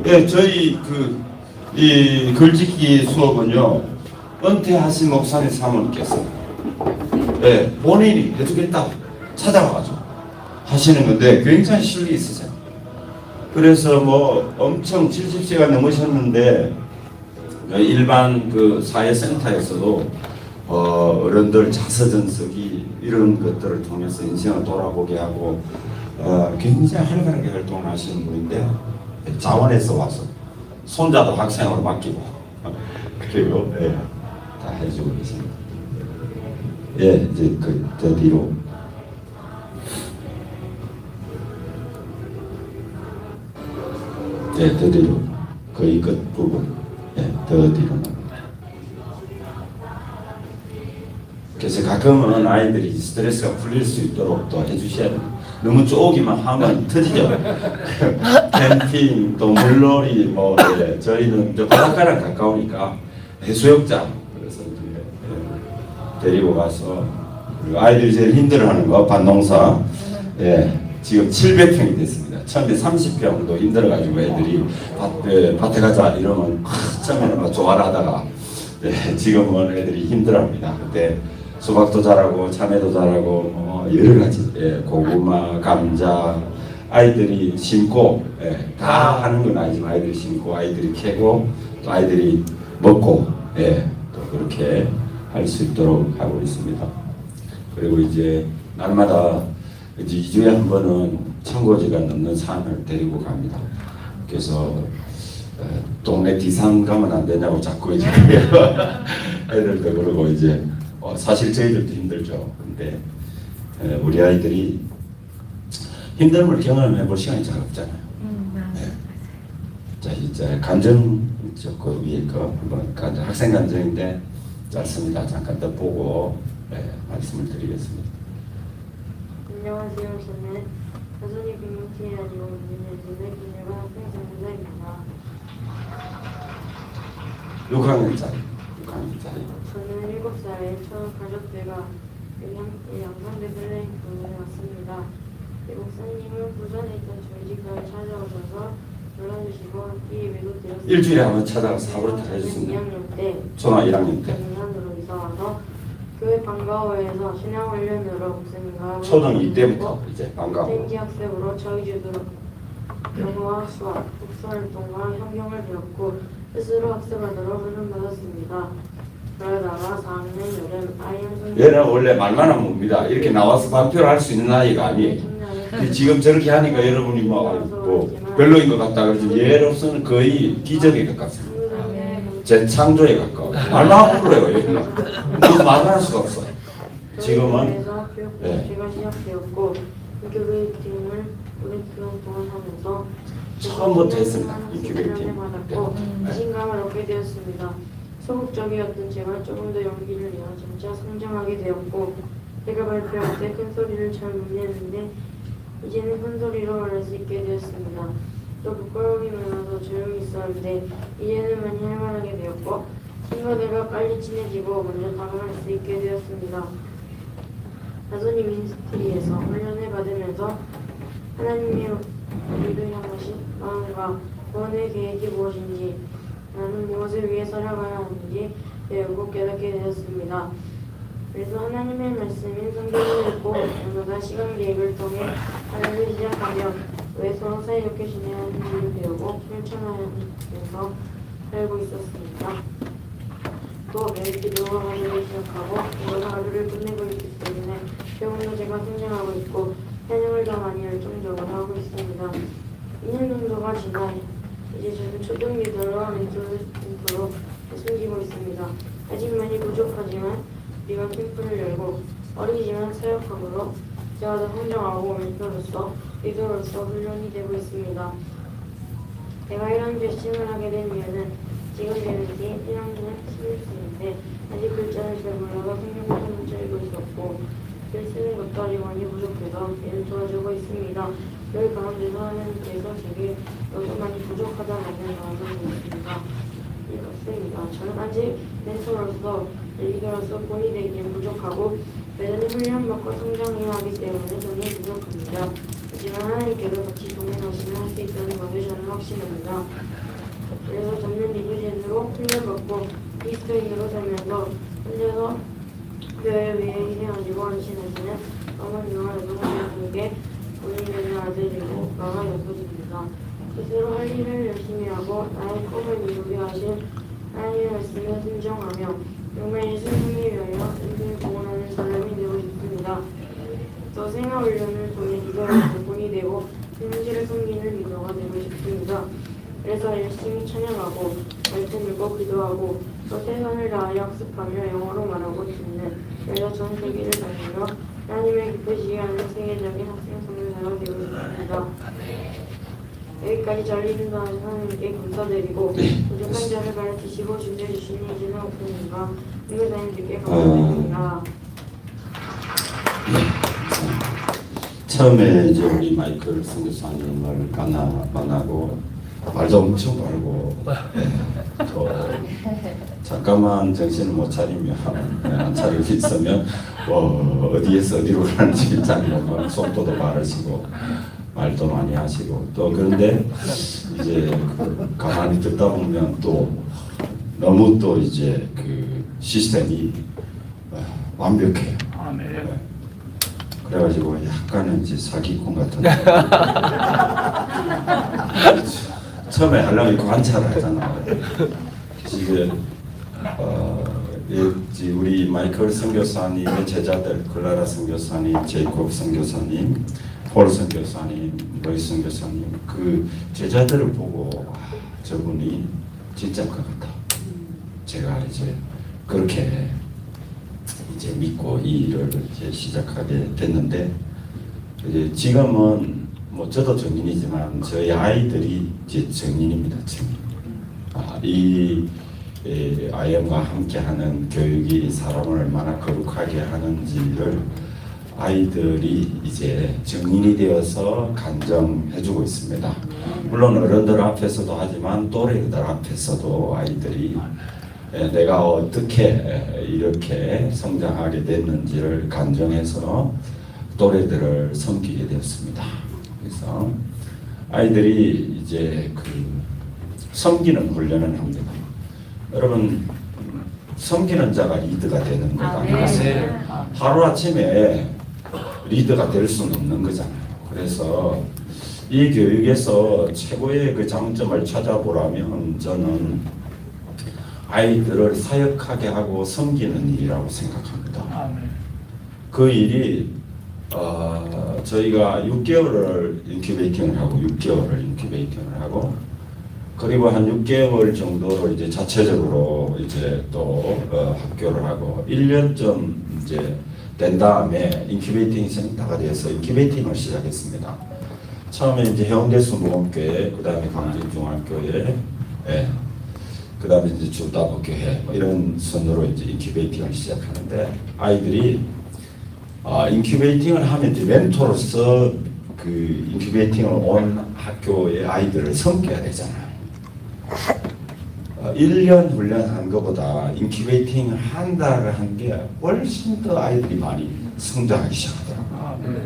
예, 저희 이 글짓기 수업은요, 은퇴하신 목사님 사모님께서 예, 본인이 해주겠다고 찾아와가지고 하시는 건데 굉장히 실력이 있으세요. 그래서 뭐 엄청 70세가 넘으셨는데 일반 그 사회센터에서도 어른들 자서전서기 이런 것들을 통해서 인생을 돌아보게 하고 굉장히 활발하게 활동을 하시는 분인데 자원에서 와서 손자도 학생으로 맡기고 그리고 예, 다 해주고 계십니다. 예, 이제 더 뒤로 예, 더 뒤로 거의 끝 부분 예, 더 뒤로 그래서 가끔은 아이들이 스트레스가 풀릴 수 있도록 또 해주셔야 됩니다. 너무 쪼기만 하면 터지죠. 캠핑, 또 물놀이, 뭐, 예, 저희는 저 바닷가랑 가까우니까 해수욕장, 그래서 이제 데리고 가서, 그리고 아이들이 제일 힘들어하는 거, 밭농사, 예, 지금 700평이 됐습니다. 처음에 30평도 힘들어가지고 애들이 밭에 가자 이러면, 처음에는 막 좋아하다가, 예, 지금은 애들이 힘들어합니다. 그때 수박도 잘하고 참외도 잘하고 뭐 여러 가지 예, 고구마, 감자 아이들이 심고 예, 다 하는 건 아니지만 아이들이 심고 아이들이 캐고 또 아이들이 먹고 예, 또 그렇게 할 수 있도록 하고 있습니다. 그리고 이제 날마다 이제 2주에 한 번은 1000고지가 넘는 산을 데리고 갑니다. 그래서 동네 디산 가면 안 되냐고 자꾸 이제 애들도 그러고 이제 사실 저희들도 힘들죠. 근데 우리 아이들이 힘듦을 경험해 볼 시간이 잘 없잖아요. 네. 자 이제 간증 그 위에 거 한번 학생 간증인데 짧습니다. 잠깐 더 보고 말씀을 드리겠습니다. 안녕하세요. 저는 여전히 빅미티에 다니고 있는 김일관 학생 전문가입니다. 6학년짜리. 6학년짜리. 저는 7살에 처음 가족들과 양산대 블레이크에 왔습니다. 목사님은 부산에 있던 저희 집까지 찾아오셔서 불러주시고 학기 예배도 드렸습니다. 일주일에 한번 찾아가 사고를 다 해줬습니다. 2학년 때 초등 1학년 때. 부산으로 이사 와서 교회 방과후에서 신앙 훈련으로 목사님과 초등 2때부터 이제 방과후. 생지 학습으로 저희 주도로 영어와 수학, 독서 활동과 성경을 배웠고 스스로 학습하도록 훈련받았습니다. 그러다가 4학년 여름 아이언 얘는 원래 말만 하면 옵니다. 이렇게 나와서 발표를 할 수 있는 아이가 아니에요. 근데 지금 저렇게 하니까 여러분이 뭐 별로인 것 같다 그러지 얘로서는 거의 기적에 가깝습니다. 제 창조에 가까워. 말만 하면 그래요. 얘는 말만 할 수가 없어요. 지금은 제가 시작되었고 인큐베이팅을 오랫동안 동안 하면서 처음부터 했습니다. 인큐베이팅. 받았고 자신감을 얻게 되었습니다. 소극적이었던 제가 조금 더 용기를 내어 점차 성장하게 되었고 제가 발표할 때 큰 소리를 잘 못 내는데 이제는 큰 소리로 말할 수 있게 되었습니다. 또 부끄러움이 많아서 조용히 있었는데 이제는 많이 할만하게 되었고 친구들과 빨리 친해지고 먼저 다가갈 수 있게 되었습니다. 다소니 미니스트리에서 훈련을 받으면서 하나님의 우리를 향하신 마음과 구원의 계획이 무엇인지 나는 무엇을 위해 살아가야 하는지 배우고 깨닫게 되었습니다. 그래서 하나님의 말씀인 성경을 읽고 오늘과 시간 계획을 통해 하나를 시작하며 왜 서로 사이좋게 지내야 하는지를 배우고 실천하면서 살고 있었습니다. 또 매일 기도와 하루를 시작하고 오늘 하루를 끝내고 있기 때문에 조금더 제가 성장하고 있고 찬양을 더 많이 열정적으로 하고 있습니다. 2년 정도가 지나 이제 저는 초등 리더로 멘토로 숨기고 있습니다. 아직 많이 부족하지만 우리가 캠프를 열고 어리지만 사역함으로 제가 더 성장하고 멘토로서 리더로서 훈련이 되고 있습니다. 제가 이런 결심을 하게 된 이유는 지금 되는 게 1학년 11세인데 아직 글자를 잘 몰라서 성경부터 못 읽고 있었고 글 쓰는 것도 아직 많이 부족해서 얘를 도와주고 있습니다. 그 가운데서 하나님께서 제게 너도 많이 부족하다는 말씀을 있습니다. 이렇습니다. 저는 아직 멘토로서 리더로서 본이 되기엔 부족하고 매년 훈련받고 성장해야 하기 때문에 저는 부족합니다. 있지만 하나님께서 같이 동행하시면 할 수 있다는 것을 저는 확신합니다. 그래서 저는 리브젠으로 훈련받고 그리스도인으로 살면서 혼자서 교회 위해 희생하시고 헌신하시는 어머니와 여동생에게 본인의 아들이고 나가 였습니다. 스스로 할 일을 열심히 하고 나의 꿈을 이루게 하신 하나님의 말씀에 순종하며 정말 예수님을 위하여 인생을 공헌하는 사람이 되고 싶습니다. 또 생활훈련을 통해 기도의 복분이 되고 현실을 섬기는 리더가 되고 싶습니다. 그래서 열심히 찬양하고 말씀 읽고 기도하고 또 최선을 다하여 학습하며 영어로 말하고 듣는 그래서 전 세계를 다니며 하나님의 기쁘시게 하는 세계적인 학생 선교사가 되고 싶습니다. 여기까지 잘 인도하신 하나님께 감사드리고 부족한 자를 가르치시고 준비해주시는 이진호 목사님과 선교사님들께 감사드립니다. 처음에 이제 우리 마이클 선교사님을 만나고 말도 엄청 바르고 또 잠깐만 정신을 못 차리면 안 차리고 있으면 어디에서 어디로 가는지 잘 모르고 속도도 바르시고 말도 많이 하시고 또 그런데 이제 가만히 듣다 보면 또 너무 또 이제 그 시스템이 완벽해요. 네. 그래가지고 약간은 이제 사기꾼 같은 처음에 하려고 이렇게 관찰을 하잖아. 지금 우리 마이클 선교사님의 제자들 클라라 선교사님, 제이콥 선교사님, 폴 선교사님, 로이 선교사님 그 제자들을 보고 저분이 진짜 것 같다. 제가 이제 그렇게 이제 믿고 이 일을 이제 시작하게 됐는데 이제 지금은 뭐 저도 증인이지만 저희 아이들이 이제 증인입니다. 증인. 이 IM과 함께하는 교육이 사람을 얼마나 거룩하게 하는지를 아이들이 이제 증인이 되어서 간증해주고 있습니다. 물론 어른들 앞에서도 하지만 또래들 앞에서도 아이들이 내가 어떻게 이렇게 성장하게 됐는지를 간증해서 또래들을 섬기게 되었습니다. 그래서 아이들이 이제 그 섬기는 훈련을 합니다. 여러분 섬기는 자가 리드가 되는 거다. 하루아침에 리드가 될 수는 없는 거잖아요. 그래서 이 교육에서 최고의 그 장점을 찾아보라면 저는 아이들을 사역하게 하고 섬기는 일이라고 생각합니다. 그 일이 저희가 6개월을 인큐베이팅을 하고 그리고 한 6개월 정도 이제 자체적으로 이제 또 학교를 하고 1년쯤 이제 된 다음에 인큐베이팅 센터가 돼서 인큐베이팅을 시작했습니다. 처음에 이제 해운대 수목원교회, 그 다음에 광진중학교회, 그 다음에 이제 주다복교회 이런 순으로 이제 인큐베이팅을 시작하는데 아이들이 인큐베이팅을 하면 이제 멘토로서 그 인큐베이팅을 온 학교의 아이들을 섬겨야 되잖아요. 1년 훈련한 것보다 인큐베이팅 한 달을 한 게 훨씬 더 아이들이 많이 성장하기 시작하더라고요.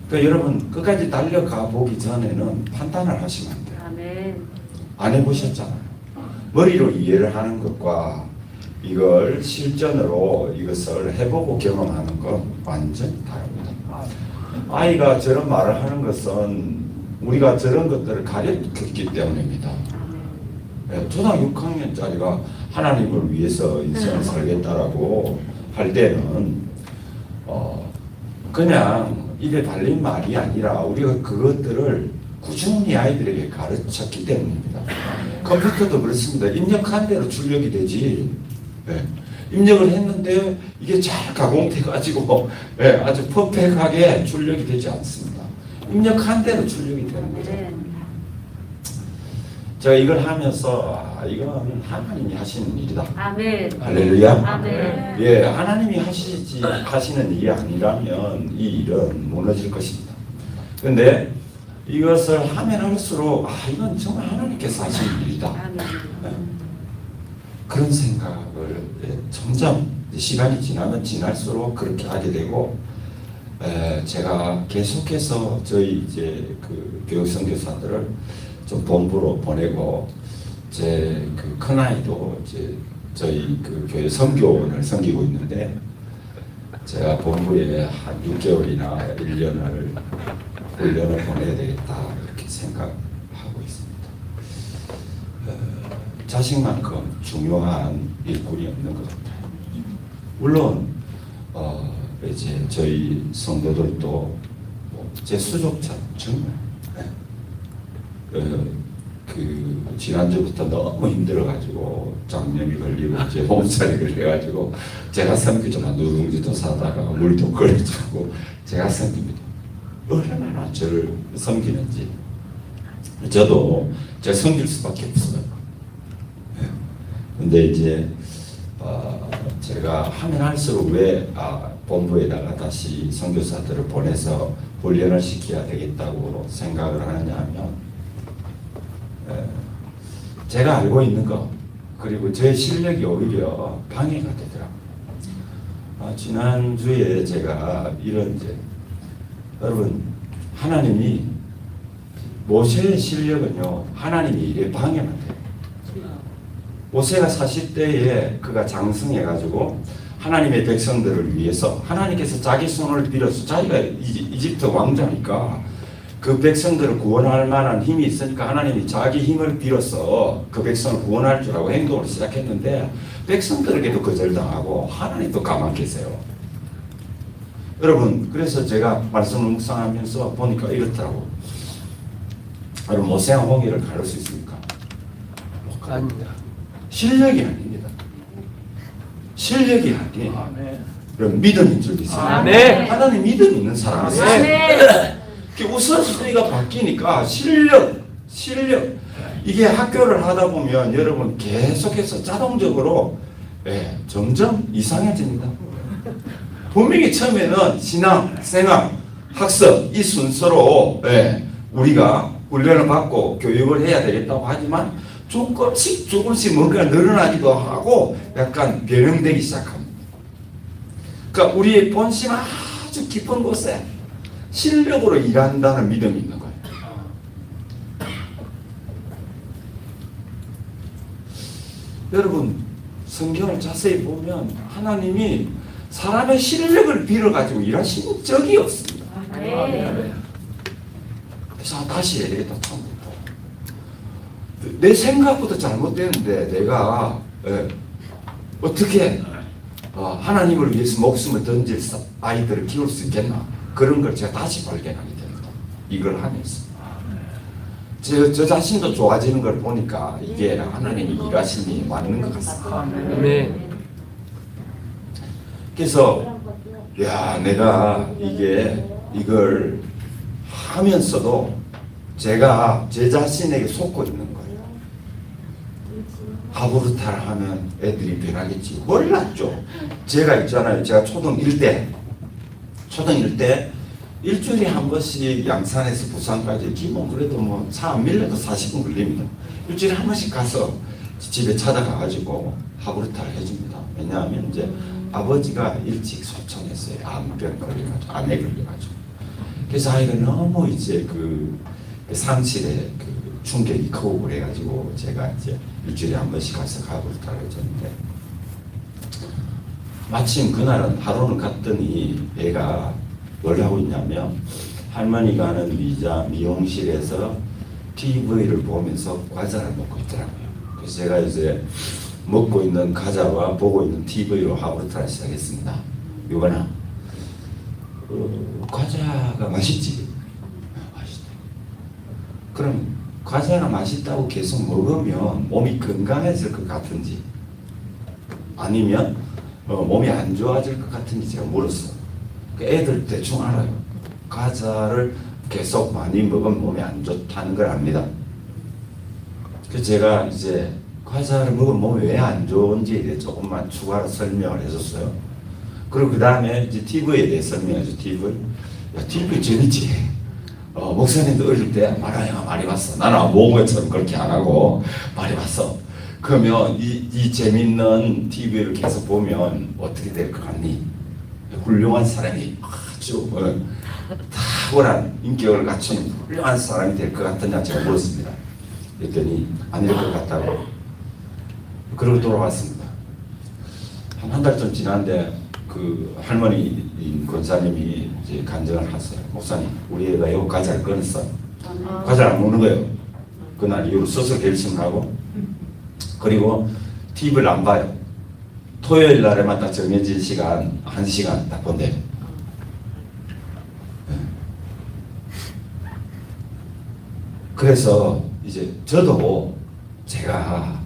그러니까 여러분 끝까지 달려가 보기 전에는 판단을 하시면 안 돼요. 안 해보셨잖아요. 머리로 이해를 하는 것과 이걸 실전으로 이것을 해보고 경험하는 건 완전히 다릅니다. 아이가 저런 말을 하는 것은 우리가 저런 것들을 가르쳤기 때문입니다. 초등학교 6학년짜리가 하나님을 위해서 인생을 살겠다라고 할 때는 그냥 입에 달린 말이 아니라 우리가 그것들을 꾸준히 아이들에게 가르쳤기 때문입니다. 컴퓨터도 그렇습니다. 입력한 대로 출력이 되지. 입력을 했는데 이게 잘 가공돼가지고 아주 퍼펙트하게 출력이 되지 않습니다. 입력한 대로 출력이 되는 거죠. 제가 이걸 하면서 이건 하나님이 하시는 일이다. 아멘. 할렐루야. 아멘. 예, 하나님이 하시는 일이 아니라면 이 일은 무너질 것입니다. 그런데 이것을 하면 할수록 이건 정말 하나님께서 하시는 일이다. 아멘. 그런 생각을 점점 시간이 지나면 지날수록 그렇게 하게 되고 제가 계속해서 저희 이제 그 교육 선교사들을 좀 본부로 보내고 제 그 큰아이도 이제 저희 그 교회 선교원을 섬기고 있는데 제가 본부에 한 6개월이나 1년을 훈련을 보내야 되겠다 이렇게 생각하고 있습니다. 자식만큼 중요한 일꾼이 없는 것 같아요. 물론 이제 저희 성도들도 제 수족자 정말 그 지난주부터 너무 힘들어가지고 장염이 걸리고 이제 몸살이 걸려가지고 제가 섬기지만 누룽지도 사다가 물도 끓여주고 제가 섬깁니다. 얼마나 저를 섬기는지 저도 제가 섬길 수밖에 없어요. 근데 이제 제가 하면 할수록 왜 본부에다가 다시 선교사들을 보내서 훈련을 시켜야 되겠다고 생각을 하느냐 하면 제가 알고 있는 거 그리고 제 실력이 오히려 방해가 되더라고요. 지난주에 제가 이런 이제 여러분 하나님이 모세의 실력은요 하나님이 일에 방해만 돼요. 모세가 40대에 그가 장성해가지고 하나님의 백성들을 위해서 하나님께서 자기 손을 빌어서 자기가 이집트 왕자니까 그 백성들을 구원할 만한 힘이 있으니까 하나님이 자기 힘을 빌어서 그 백성을 구원할 줄 알고 행동을 시작했는데 백성들에게도 거절당하고 하나님도 가만 계세요. 여러분 그래서 제가 말씀을 묵상하면서 보니까 이렇더라고. 여러분 모세와 홍해를 가를 수 있습니까? 못 갑니다. 실력이 아닙니다. 실력이 아니에요. 그럼 믿음인 줄 믿으세요. 하나님 믿음 있는 사람이세요. 우선순위가 바뀌니까 실력 이게 학교를 하다 보면 여러분 계속해서 자동적으로 점점 이상해집니다. 분명히 처음에는 신앙, 생활, 학습 이 순서로 우리가 훈련을 받고 교육을 해야 되겠다고 하지만 조금씩 뭔가 늘어나기도 하고 약간 변형되기 시작합니다. 그러니까 우리의 본심 아주 깊은 곳에 실력으로 일한다는 믿음이 있는 거예요. 여러분 성경을 자세히 보면 하나님이 사람의 실력을 빌어가지고 일하신 적이 없습니다. 그래서 다시 해야 되겠다. 처음부터 내 생각보다 잘못되는데 내가 어떻게 하나님을 위해서 목숨을 던질 아이들을 키울 수 있겠나 그런 걸 제가 다시 발견하게 됩니다. 이걸 하면서 저 자신도 좋아지는 걸 보니까 이게 하나님이 일하심이 맞는 것 같습니다. 그래서 내가 이걸 하면서도 제가 제 자신에게 속고 있는 거예요. 하부르타를 하면 애들이 변하겠지. 몰랐죠. 제가 있잖아요. 제가 초등 1대 일주일에 한 번씩 양산에서 부산까지 기본 그래도 뭐 차 안 밀려도 40분 걸립니다. 일주일에 한 번씩 가서 집에 찾아가가지고 하부르타를 해줍니다. 왜냐하면 이제 아버지가 일찍 소청했어요. 암병 걸려가지고 암에 걸려가지고. 그래서 아이가 너무 이제 그 상실의 그 충격이 크고 그래가지고 제가 이제 일주일에 한 번씩 가서 하부르타를 해줬는데 마침 그날은 하루는 갔더니 애가 뭘 하고 있냐면 할머니가 하는 미용실에서 TV를 보면서 과자를 먹고 있더라고요. 그래서 제가 이제 먹고 있는 과자와 보고 있는 TV로 하부르타를 시작했습니다. 요거나 과자가 맛있지? 맛있다. 그럼 과자가 맛있다고 계속 먹으면 몸이 건강해질 것 같은지 아니면 몸이 안 좋아질 것 같은지 제가 물었어요. 애들 대충 알아요. 과자를 계속 많이 먹으면 몸에 안 좋다는 걸 압니다. 그래서 제가 이제 과자를 먹으면 몸에 왜 안 좋은지에 대해 조금만 추가로 설명을 해줬어요. 그리고 그 다음에 이제 TV에 대해 설명해줘. TV 재밌지. 목사님도 어릴 때 만화영화 많이 봤어. 나는 모모처럼 그렇게 안 하고 많이 봤어. 그러면 이 재밌는 TV를 계속 보면 어떻게 될 것 같니? 훌륭한 사람이 아주 탁월한 인격을 갖춘 훌륭한 사람이 될 것 같느냐 제가 물었습니다. 그랬더니 아닐 것 같다고. 그러고 돌아왔습니다. 한 달 좀 지났는데 그 할머니 권사님이 이제 간증을 하세요. 목사님, 우리 애가 요 과자를 끊었어. 과자를 안 먹는 거예요. 그날 이후로 스스로 결심을 하고, 그리고 TV를 안 봐요. 토요일 날에만 딱 정해진 시간 1시간 딱 본대요. 그래서 이제 저도 제가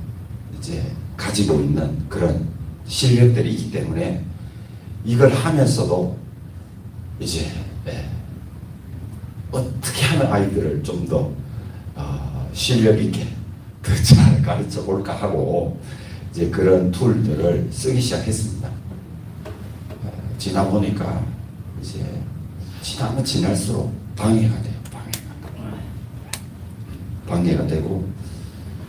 이제 가지고 있는 그런 실력들이 있기 때문에 이걸 하면서도 이제 어떻게 하면 아이들을 좀 더 실력 있게 더 잘 가르쳐 볼까 하고 이제 그런 툴들을 쓰기 시작했습니다. 지나 보니까 이제 지나면 지날수록 방해가 돼요. 방해가 되고,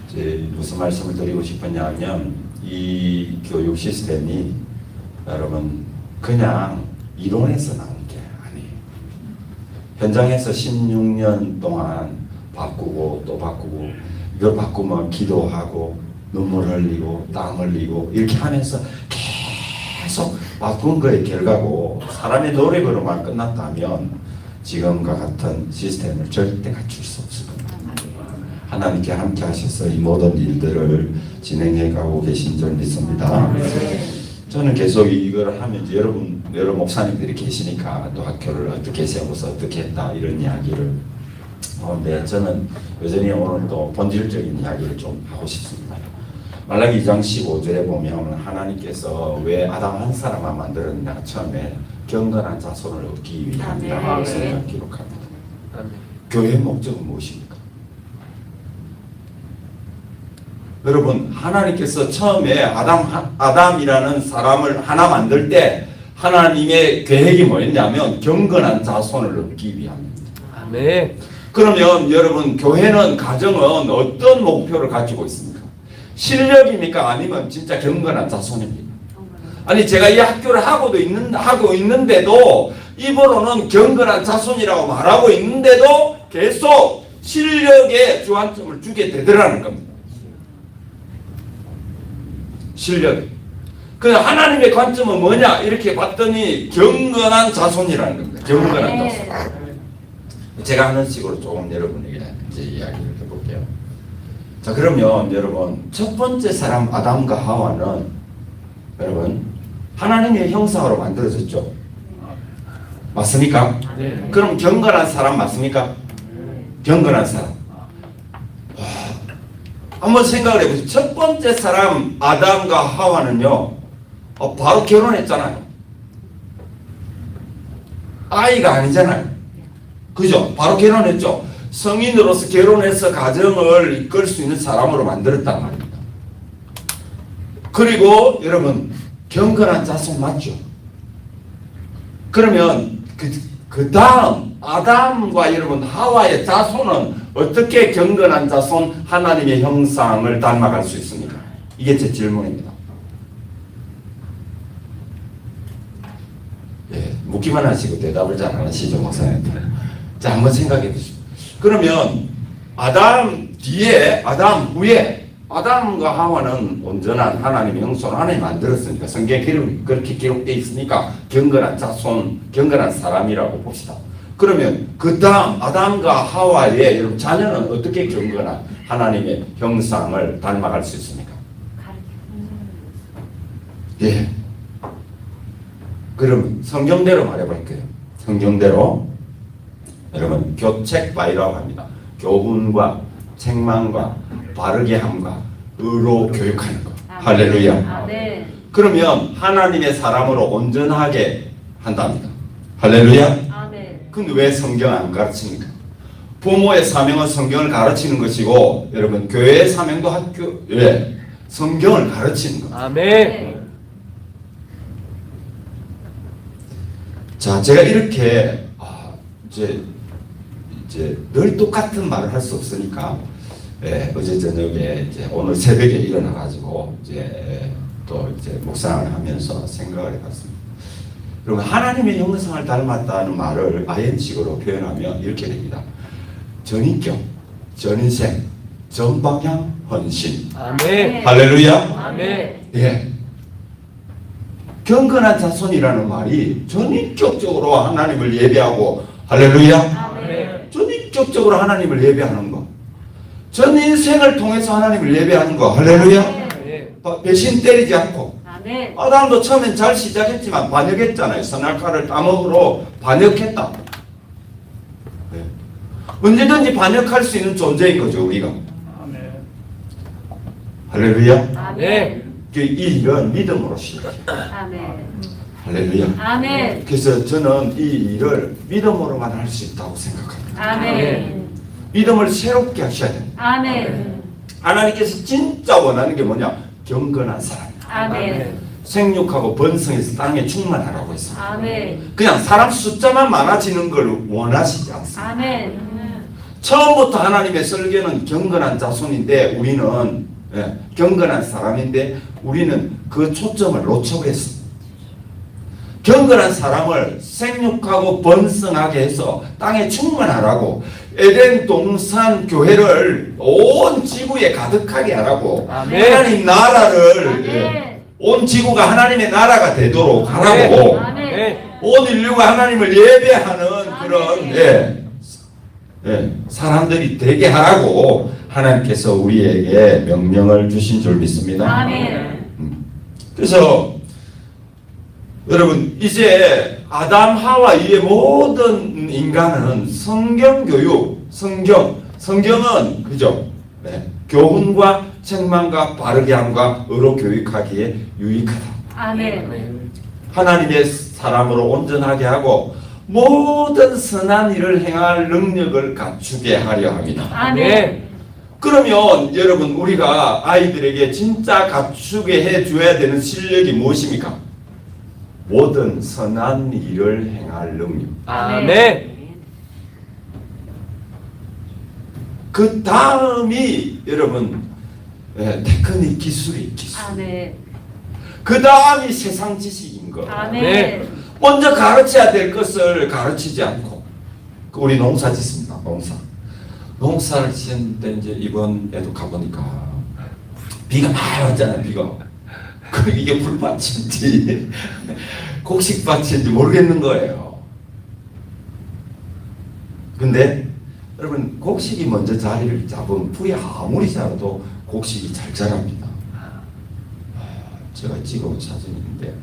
이제 무슨 말씀을 드리고 싶었냐면 이 교육 시스템이 여러분 그냥 이론에서 나온 게 아니에요. 현장에서 16년 동안 바꾸고 또 바꾸고, 이걸 바꾸면 기도하고 눈물 흘리고 땀 흘리고 이렇게 하면서 계속 바꾼 거의 결과고, 사람의 노력으로만 끝났다면 지금과 같은 시스템을 절대 갖출 수 없을 겁니다. 하나님께 함께 하셔서 이 모든 일들을 진행해 가고 계신 줄 믿습니다. 저는 계속 이걸 하면서 여러 목사님들이 계시니까 또 학교를 어떻게 세워서 어떻게 했다 이런 이야기를 하는데, 저는 여전히 오늘 또 본질적인 이야기를 좀 하고 싶습니다. 말라기 2장 15절에 보면 하나님께서 왜 아담 한 사람만 만들었냐, 처음에 경건한 자손을 얻기 위함이라고 성경 기록합니다. 교회의 목적은 무엇입니까? 여러분, 하나님께서 처음에 아담이라는 사람을 하나 만들 때 하나님의 계획이 뭐였냐면 경건한 자손을 얻기 위함입니다. 아멘. 그러면 여러분, 교회는, 가정은 어떤 목표를 가지고 있습니까? 실력입니까? 아니면 진짜 경건한 자손입니까? 아니, 제가 이 학교를 하고 있는데도 입으로는 경건한 자손이라고 말하고 있는데도 계속 실력에 주안점을 주게 되더라는 겁니다. 실력. 그냥 하나님의 관점은 뭐냐 이렇게 봤더니 경건한 자손이라는 겁니다. 경건한 자손. 제가 하는 식으로 조금 여러분에게 이제 이야기를 해볼게요. 자, 그러면 여러분, 첫 번째 사람 아담과 하와는 여러분 하나님의 형상으로 만들어졌죠. 맞습니까? 네. 그럼 경건한 사람 맞습니까? 경건한 사람. 한번 생각을 해보세요. 첫 번째 사람 아담과 하와는요, 바로 결혼했잖아요. 아이가 아니잖아요. 그죠? 바로 결혼했죠. 성인으로서 결혼해서 가정을 이끌 수 있는 사람으로 만들었단 말입니다. 그리고 여러분, 경건한 자손 맞죠? 그러면 그 다음 아담과 여러분 하와의 자손은 어떻게 경건한 자손, 하나님의 형상을 닮아갈 수 있습니까? 이게 제 질문입니다. 예, 묻기만 하시고 대답을 잘 안 하시죠, 목사님. 자, 한번 생각해 보시죠. 그러면 아담 뒤에, 아담 후에 아담과 하와는 온전한 하나님의 형상을 하나님 만들었으니까, 성경에 그렇게 기록되어 있으니까 경건한 자손, 경건한 사람이라고 봅시다. 그러면 그 다음 아담과 하와의 여러분 자녀는 어떻게 경건한 하나님의 형상을 닮아갈 수 있습니까? 예. 그럼 성경대로 말해볼게요. 성경대로 여러분 교책 바이라고 합니다. 교훈과 책망과 바르게 함과 의로 교육하는 것. 할렐루야. 네. 그러면 하나님의 사람으로 온전하게 한답니다. 할렐루야. 근데 왜 성경 안 가르칩니까? 부모의 사명은 성경을 가르치는 것이고, 여러분 교회의 사명도 학교에 성경을 가르치는 겁니다. 아멘. 자, 제가 이렇게 이제 늘 똑같은 말을 할 수 없으니까 어제 저녁에 이제 오늘 새벽에 일어나 가지고 이제 또 이제 묵상을 하면서 생각을 해봤습니다. 그러면 하나님의 형상을 닮았다는 말을 IN식으로 표현하면 이렇게 됩니다. 전인격, 전인생, 전방향, 헌신. 아멘. 할렐루야. 아멘. 예. 경건한 자손이라는 말이 전인격적으로 하나님을 예배하고, 할렐루야. 아멘. 전인격적으로 하나님을 예배하는 거. 전 인생을 통해서 하나님을 예배하는 거. 할렐루야. 아멘. 배신 때리지 않고. 아멘. 아담도 처음엔 잘 시작했지만 반역했잖아요. 선악과를 따먹으로 반역했다. 네. 언제든지 반역할 수 있는 존재인 거죠, 우리가. 아멘. 할렐루야. 아멘. 이 일은 믿음으로 시작해요. 아멘. 할렐루야. 아멘. 그래서 저는 이 일을 믿음으로만 할 수 있다고 생각합니다. 아멘. 믿음을 새롭게 하셔야 돼요. 아멘. 하나님께서 진짜 원하는 게 뭐냐? 경건한 사람. 아멘. 생육하고 번성해서 땅에 충만하라고 했어요. 아멘. 그냥 사람 숫자만 많아지는 걸 원하시지 않습니다. 아멘. 처음부터 하나님의 설계는 경건한 자손인데 우리는 경건한 사람인데 우리는 그 초점을 놓쳐버렸습니다. 경건한 사람을 생육하고 번성하게 해서 땅에 충만하라고 에덴 동산 교회를 온 지구에 가득하게 하라고 아멘. 하나님 나라를 아멘. 온 지구가 하나님의 나라가 되도록 하라고 아멘. 온 인류가 하나님을 예배하는 그런 사람들이 되게 하라고 하나님께서 우리에게 명령을 주신 줄 믿습니다. 아멘. 그래서 여러분 이제 아담 하와 이의 모든 인간은 성경 교육, 성경은 그죠? 교훈과 책망과 바르게 함과 의로 교육하기에 유익하다. 아멘. 하나님의 사람으로 온전하게 하고 모든 선한 일을 행할 능력을 갖추게 하려 합니다. 아멘. 그러면 여러분 우리가 아이들에게 진짜 갖추게 해줘야 되는 실력이 무엇입니까? 모든 선한 일을 행할 능력. 아멘. 그 다음이 여러분 테크닉 기술. 아멘. 그 다음이 세상 지식인 거. 아멘. 먼저 가르쳐야 될 것을 가르치지 않고 우리 농사 짓습니다. 농사를 짓는데 이제 이번에도 가보니까 비가 많이 왔잖아요. 비가. 그 이게 풀밭인지 곡식밭인지 모르겠는 거예요. 근데 여러분 곡식이 먼저 자리를 잡으면 풀이 아무리 자라도 곡식이 잘 자랍니다. 제가 찍어온 사진인데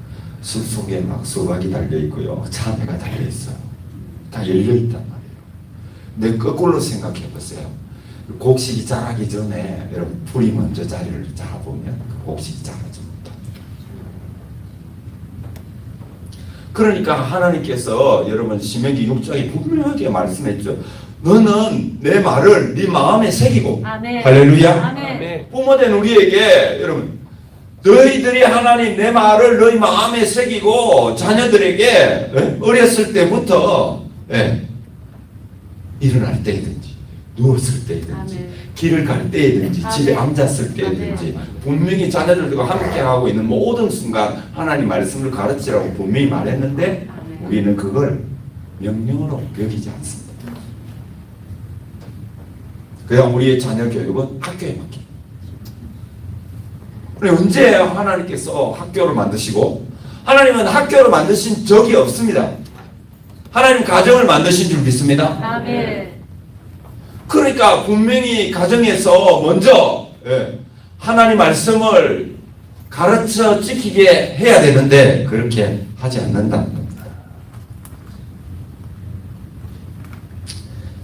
숲 속에 막 수박이 달려 있고요, 참외가 달려 있어요. 다 열려 있단 말이에요. 내 거꾸로 생각해 보세요. 곡식이 자라기 전에 여러분 풀이 먼저 자리를 잡으면 그 곡식이 자라지 못합니다. 그러니까 하나님께서 여러분 신명기 6장에 분명하게 말씀했죠. 너는 내 말을 네 마음에 새기고. 아멘. 할렐루야. 아멘. 부모된 우리에게 여러분 너희들이 하나님 내 말을 너희 마음에 새기고 자녀들에게 어렸을 때부터 일어날 때이든지 누웠을 때이든지 아멘. 길을 갈 때이든지 아멘. 집에 앉았을 때이든지 분명히 자녀들과 함께하고 있는 모든 순간 하나님 말씀을 가르치라고 분명히 말했는데 아멘. 우리는 그걸 명령으로 여기지 않습니다. 그냥 우리의 자녀 교육은 학교에 맡깁니다. 언제 하나님께서 학교를 만드시고 하나님은 학교를 만드신 적이 없습니다. 하나님 가정을 만드신 줄 믿습니다. 아멘. 그러니까 분명히 가정에서 먼저 하나님 말씀을 가르쳐 지키게 해야 되는데 그렇게 하지 않는다는 겁니다.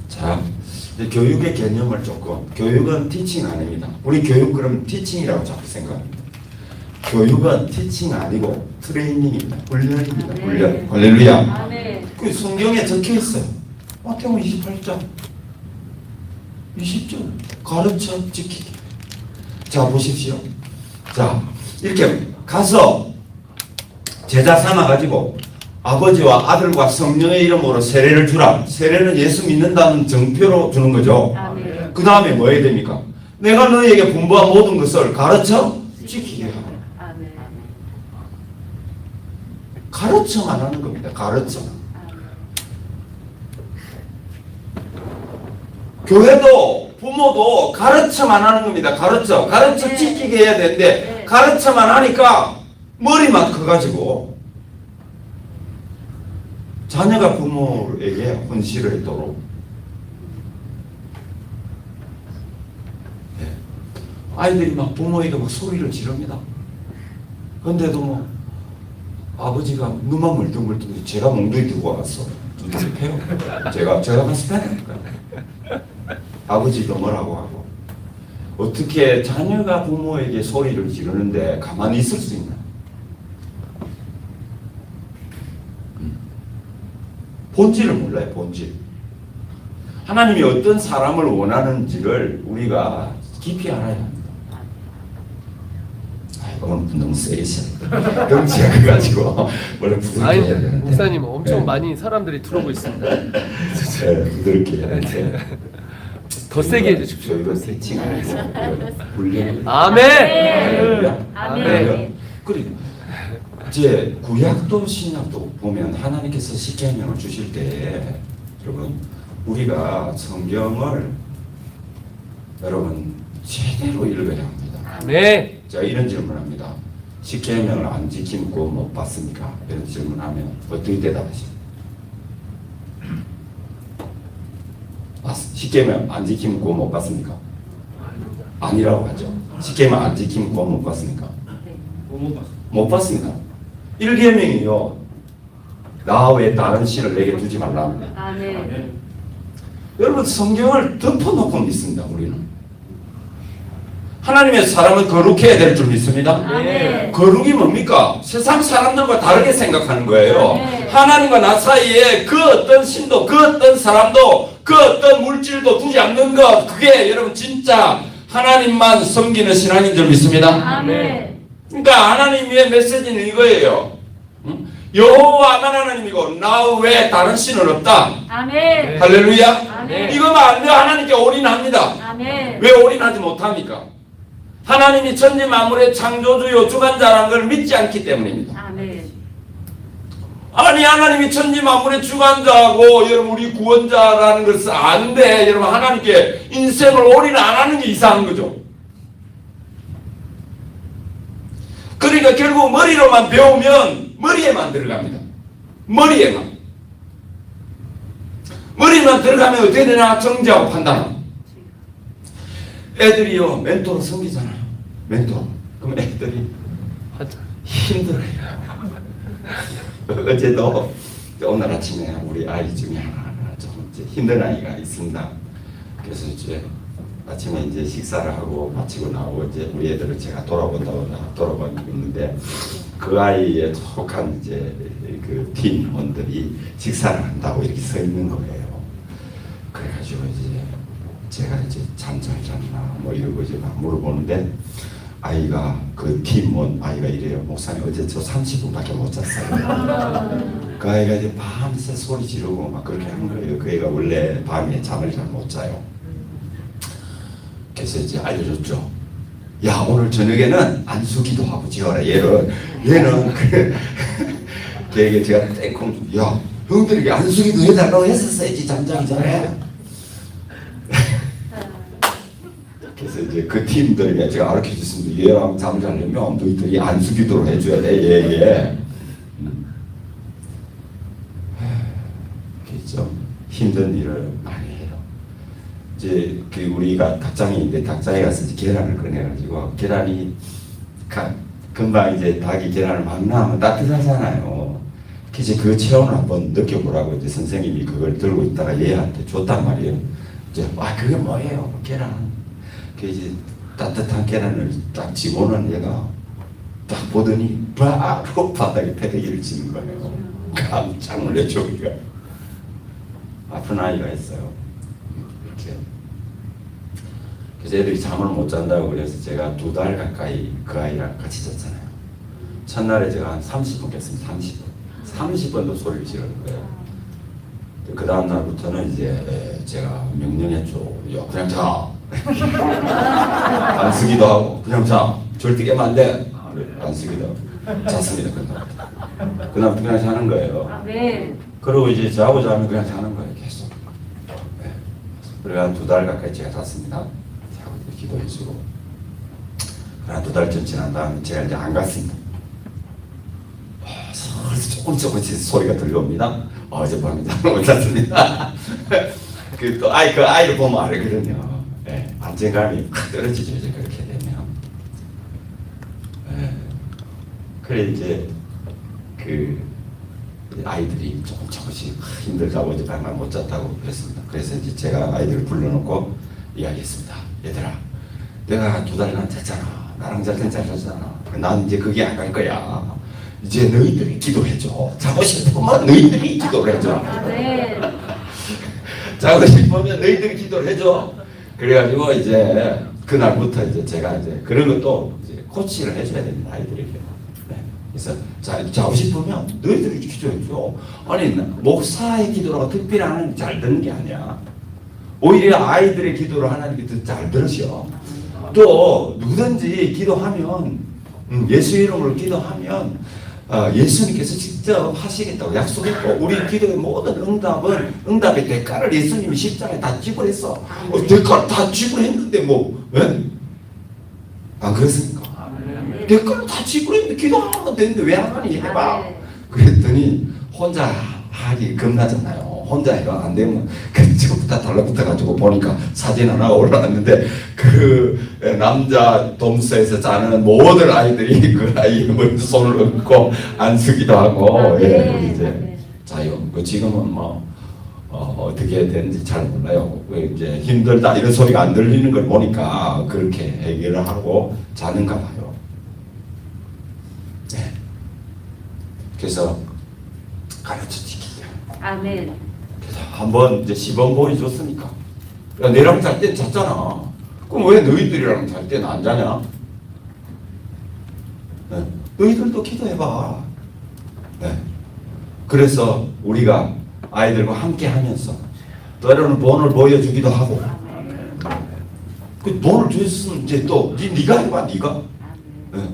자, 교육의 개념을 조금, 교육은 티칭 아닙니다. 우리 교육 그럼 티칭이라고 자꾸 생각합니다. 교육은 티칭 아니고 트레이닝입니다. 훈련입니다. 아멘. 훈련. 할렐루야. 아멘. 그 성경에 적혀 있어요. 마태복음 28장 20절 가르쳐 지키기. 자 보십시오. 자 이렇게 가서 제자 삼아 가지고 아버지와 아들과 성령의 이름으로 세례를 주라. 세례는 예수 믿는다는 정표로 주는 거죠. 아멘. 그 다음에 뭐 해야 됩니까? 내가 너희에게 분부한 모든 것을 가르쳐 지키게 하라. 아멘. 가르쳐만 하는 겁니다. 가르쳐. 교회도 부모도 가르쳐만 하는 겁니다. 가르쳐 지키게 해야 되는데 가르쳐만 하니까 머리만 커가지고 자녀가 부모에게 혼실을 했도록 아이들이 막 부모에게 막 소리를 지릅니다. 근데도 뭐 아버지가 눈만 물뚱물뚱 제가 몽둥이 들고 왔어. 눈을 패요. 제가 가서 패니까. 아버지도 뭐라고 하고 어떻게 자녀가 부모에게 소리를 지르는데 가만히 있을 수 있나? 본질을 몰라요. 본질. 하나님이 어떤 사람을 원하는지를 우리가 깊이 알아야 합니다. 오늘 너무 세이셔. 덩치가 커가지고 원래 부드럽게 해야 되는데. 목사님 엄청 많이 사람들이 들어오고 있습니다. 네, 부드럽게 해야 되는데. 더 세게 해주십시오. 저희가 세칭 안 해서 훈련. 아멘. 아멘. 그리고 이제 구약도 신약도 보면 하나님께서 십계명을 주실 때 여러분 우리가 성경을 여러분 제대로 읽어야 합니다. 아멘. 제가 이런 질문합니다. 십계명을 안 지키고 못 받습니까? 이런 질문하면 어떻게 대답하십니까? 십계명 안 지키면 구원 못 받습니까? 아니라고 하죠. 십계명 안 지키면 구원 못 받습니까? 못 받습니다. 1계명이요. 나 외에 다른 신을 내게 두지 말라. 아멘. 여러분 성경을 덮어놓고 믿습니다. 우리는 하나님의 사람은 거룩해야 될 줄 믿습니다. 아멘. 거룩이 뭡니까? 세상 사람들과 다르게 생각하는 거예요. 아멘. 하나님과 나 사이에 그 어떤 신도 그 어떤 사람도 그 어떤 물질도 두지 않는 것, 그게 여러분 진짜 하나님만 섬기는 신앙인 줄 믿습니다. 아멘. 그러니까 하나님의 메시지는 이거예요. 여호와만 하나님이고 나 외에 다른 신은 없다. 아멘. 할렐루야. 아멘. 이거만 안 되면 하나님께 올인합니다. 아멘. 왜 올인하지 못합니까? 하나님이 천지 만물의 창조주요 주관자라는 걸 믿지 않기 때문입니다. 아멘. 아니 하나님이 천지 만물의 주관자하고 여러분 우리 구원자라는 것을 아는데 여러분 하나님께 인생을 올인 안 하는 게 이상한 거죠. 그러니까 결국 머리로만 배우면 머리에만 들어갑니다. 머리에만 들어가면 어떻게 되나? 정죄하고 판단하고. 애들이요 멘토로 섬기잖아요. 멘토. 그럼 애들이 힘들어요. 어제도 오늘 아침에 우리 아이 중에 하나 좀 힘든 아이가 있습니다. 그래서 이제 아침에 이제 식사를 하고 마치고 나오고 이제 우리 애들을 제가 돌아보고 있는데 그 아이에 속한 이제 그 팀원들이 식사를 한다고 이렇게 서 있는 거예요. 그래가지고 이제 제가 이제 잠 잘 잤나 뭐 이러고 이제 막 물어보는데 아이가 그 팀원 아이가 이래요. 목사님 어제 저 30분밖에 못 잤어요. 그 아이가 이제 밤새 소리 지르고 막 그렇게 하는 거예요. 그 애가 원래 밤에 잠을 잘 못 자요. 그래서 이제 알려줬죠. 야 오늘 저녁에는 안수기도 하고 지어라. 얘는 걔에게 제가 땡콩 야 형들에게 안수기도 해달라고 했었어야지 잠자기 전에. 그래서 이제 그 팀들에게 제가 가르쳐 줬습니다. 얘랑 잠을 자려면 너희들이 안수기도를 해줘야 돼 얘에게. 그렇죠. 힘든 일을 많이 해요. 이제 그 우리가 닭장인데 닭장에 가서 이제 계란을 꺼내가지고 계란이 금방 이제 닭이 계란을 막 나면 따뜻하잖아요. 그래서 그 체온을 한번 느껴보라고 이제 선생님이 그걸 들고 있다가 얘한테 줬단 말이에요. 이제 그게 뭐예요? 계란. 그 이제 따뜻한 계란을 딱 집어넣은 얘가 딱 보더니 바로 바닥에 패대기를 치는 거예요. 깜짝 놀랐죠 우리가. 아픈 아이가 있어요. 이렇게. 그래서 애들이 잠을 못 잔다고 그래서 제가 2달 가까이 그 아이랑 같이 잤잖아요. 첫날에 제가 한 30분 깼습니다. 30번도 소리를 지르는 거예요. 그 다음 날부터는 이제 제가 명령했죠. 야 그냥 자. 안 쓰기도 하고 그냥 자. 절대 깨면 안 돼. 안 쓰기도 하고 잤습니다. 그날. 그다음 그냥 자는 거예요. 아멘. 그리고 이제 자고 자면 그냥 자는 거예요, 계속. 네. 그래 한 2달 가까이 제가 잤습니다. 자고 이제 기도해주고. 한 2달쯤 지난 다음에 제가 이제 안 갔습니다. 조금씩 소리가 들려옵니다. 어젯밤에 잠을 못 잤습니다. 그 아이를 보면 알거든요. 네. 안정감이 확 떨어지죠, 이제 그렇게 되면. 네. 그래 이제 그 아이들이 조금씩 힘들다고 이제 밤을 못 잤다고 그랬습니다. 그래서 이제 제가 아이들을 불러놓고 이야기했습니다. 얘들아, 내가 2달간 잤잖아. 나랑 잘 땐 잘 잤잖아. 난 이제 그게 안 갈 거야. 이제 너희들이 기도해줘. 자고 싶으면 너희들이 기도를 해줘. 아멘. 자고 싶으면 너희들이 기도를 해줘. 그래가지고 이제 그날부터 이제 제가 이제 그런 것도 이제 코치를 해줘야 됩니다, 아이들에게. 네. 그래서 자고 싶으면 너희들이 기도해줘. 아니 목사의 기도라고 특별히 하나님 잘 듣는 게 아니야. 오히려 아이들의 기도를 하나님께 더 잘 들으셔. 또 누구든지 기도하면 예수 이름으로 기도하면 예수님께서 직접 하시겠다고 약속했고 우리 기도의 모든 응답의 대가를 예수님이 십자가에 다 지불했어. 대가를 다 지불했는데 뭐 왜? 안 그렇습니까? 대가를 다 지불했는데 기도하면 되는데 왜 하나님 해봐? 그랬더니 혼자 하기 겁나잖아요. 혼자 해가 안 되면 지금부터 달라붙어가지고 보니까 사진 하나가 올라왔는데 그 남자 돔스에서 자는 모든 아이들이 그 아이의 손을 얹고 안쓰기도 하고 예, 우리 이제 자유. 그 지금은 뭐 어떻게 되는지 잘 몰라요. 이제 힘들다 이런 소리가 안 들리는 걸 보니까 그렇게 해결을 하고 자는가 봐요. 네. 그래서 가르쳐 주기요. 아멘. 한번 이제 시범 보여줬으니까. 야, 내랑 잘 땐 잤잖아. 그럼 왜 너희들이랑 잘 때는 안 자냐? 네. 너희들도 기도해봐. 네. 그래서 우리가 아이들과 함께 하면서 때로는 본을 보여주기도 하고. 그 본을 줬으면 이제 또 네가 해봐, 네가. 네.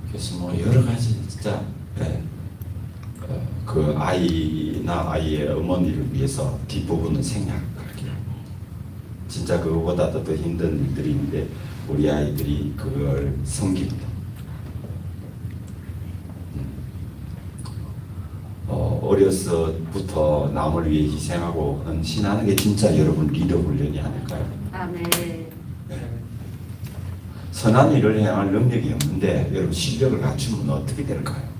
그래서 뭐 여러 가지 진짜. 네. 그 아이나 아이의 어머니를 위해서 뒷부분은 생략하기로. 진짜 그거보다도 더 힘든 일들이 있는데 우리 아이들이 그걸 섬깁니다. 어려서부터 남을 위해 희생하고 하는 신하는 게 진짜 여러분 리더 훈련이 아닐까요? 아멘. 네. 선한 일을 행할 능력이 없는데 여러분 실력을 갖추면 어떻게 될까요?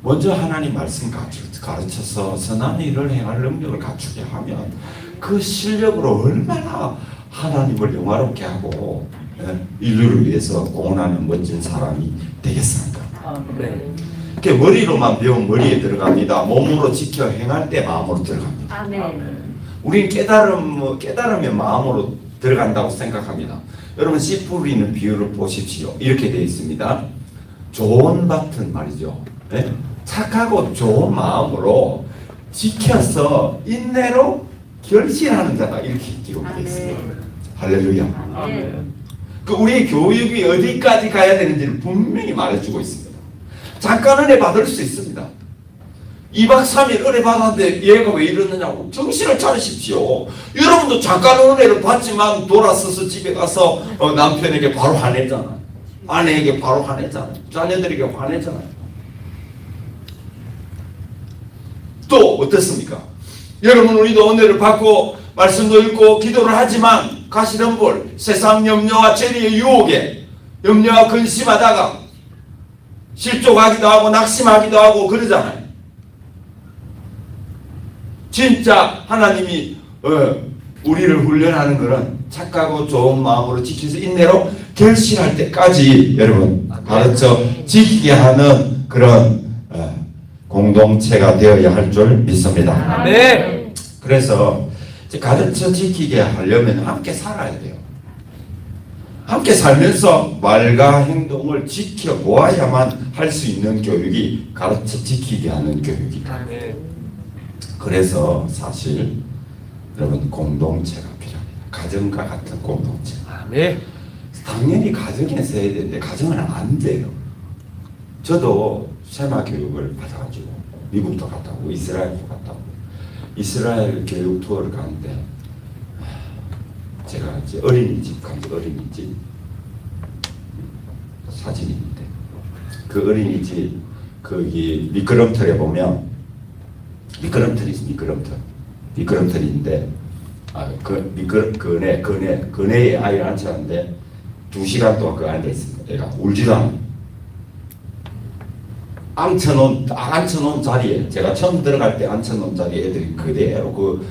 먼저 하나님 말씀 가르쳐서 선한 일을 행할 능력을 갖추게 하면 그 실력으로 얼마나 하나님을 영화롭게 하고 인류를 위해서 공헌하는 멋진 사람이 되겠습니까? 네. 그 머리로만 배우면 머리에 들어갑니다. 몸으로 지켜 행할 때 마음으로 들어갑니다. 아멘. 우리는 깨달으면 마음으로 들어간다고 생각합니다. 여러분 씨 뿌리는 비유를 보십시오. 이렇게 되어 있습니다. 좋은 밭은 말이죠. 네? 착하고 좋은 마음으로 지켜서 인내로 결실하는 자가 이렇게 기록되어 있습니다. 할렐루야. 아멘. 그 우리의 교육이 어디까지 가야 되는지를 분명히 말해주고 있습니다. 잠깐 은혜 받을 수 있습니다. 2박 3일 은혜 받았는데 얘가 왜 이러느냐고 정신을 차리십시오. 여러분도 잠깐 은혜를 받지만 돌아서서 집에 가서 남편에게 바로 화내잖아. 아내에게 바로 화내잖아. 자녀들에게 화내잖아요. 또 어떻습니까? 여러분 우리도 은혜를 받고 말씀도 읽고 기도를 하지만 가시덤불 세상 염려와 죄의 유혹에 염려와 근심하다가 실족하기도 하고 낙심하기도 하고 그러잖아요. 진짜 하나님이 우리를 훈련하는 것은 착하고 좋은 마음으로 지켜서 인내로 결실할 때까지 여러분 가르쳐 지키게 하는 그런 공동체가 되어야 할 줄 믿습니다. 네. 그래서 가르쳐 지키게 하려면 함께 살아야 돼요. 함께 살면서 말과 행동을 지켜보아야만 할 수 있는 교육이 가르쳐 지키게 하는 교육이다. 네. 그래서 사실 여러분 공동체가 필요합니다. 가정과 같은 공동체. 네. 다 당연히 가정에서 해야 되는데 가정은 안 돼요. 저도 세마 교육을 받아가지고 미국도 갔다 오고 이스라엘도 갔다 오고 이스라엘 교육 투어를 가는데 제가 이제 어린이집 간지 어린이집 사진이 있는데 그 어린이집 거기 미끄럼틀에 보면 미끄럼틀인데 그네에 아이를 앉혔는데 2시간 동안 그 안에 있습니다. 애가 울지도 않아요. 앉혀놓은 자리에 제가 처음 들어갈 때 앉혀놓은 자리에 애들이 그대로 그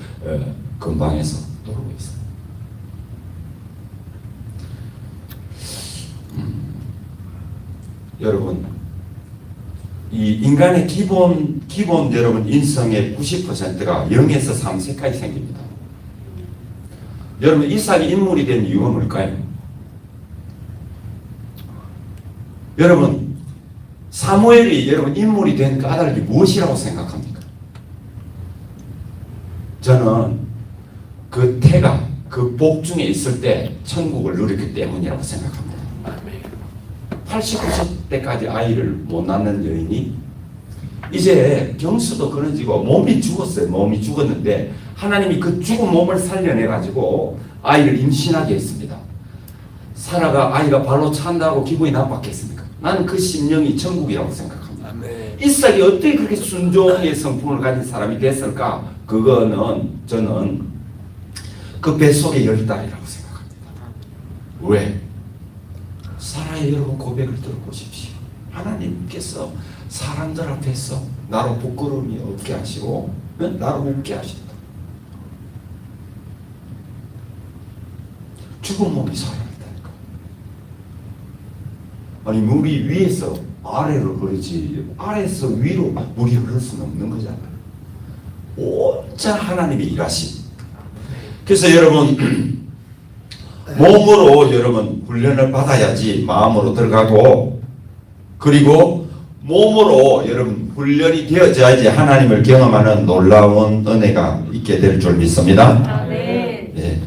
근방에서 놀고 있어요. 여러분, 이 인간의 기본 여러분 인성의 90%가 0에서 3세까지 생깁니다. 여러분, 이삭이 인물이 된 이유가 뭘까요? 여러분, 사무엘이 여러분 인물이 된 까닭이 무엇이라고 생각합니까? 저는 그 태가 그 복중에 있을 때 천국을 누렸기 때문이라고 생각합니다. 80, 90대까지 아이를 못 낳는 여인이 이제 경수도 그런지고 몸이 죽었어요. 몸이 죽었는데 하나님이 그 죽은 몸을 살려내가지고 아이를 임신하게 했습니다. 사라가 아이가 발로 찬다고 기분이 나빴겠습니까? 나는 그 심령이 천국이라고 생각합니다. 이삭이 어떻게 그렇게 순종의 성품을 가진 사람이 됐을까? 그거는 저는 그 뱃속의 열달이라고 생각합니다. 왜? 사라의 여러분 고백을 들어보십시오. 하나님께서 사람들 앞에서 나로 부끄러움이 없게 하시고 나로 웃게 하신다. 죽은 몸이 살아있다니까. 아니 물이 위에서 아래로 흐르지 아래에서 위로 물이 흐를 수는 없는 거잖아요. 온전 하나님이 일하신. 그래서 여러분 몸으로 여러분 훈련을 받아야지 마음으로 들어가고 그리고 몸으로 여러분 훈련이 되어져야지 하나님을 경험하는 놀라운 은혜가 있게 될 줄 믿습니다. 네.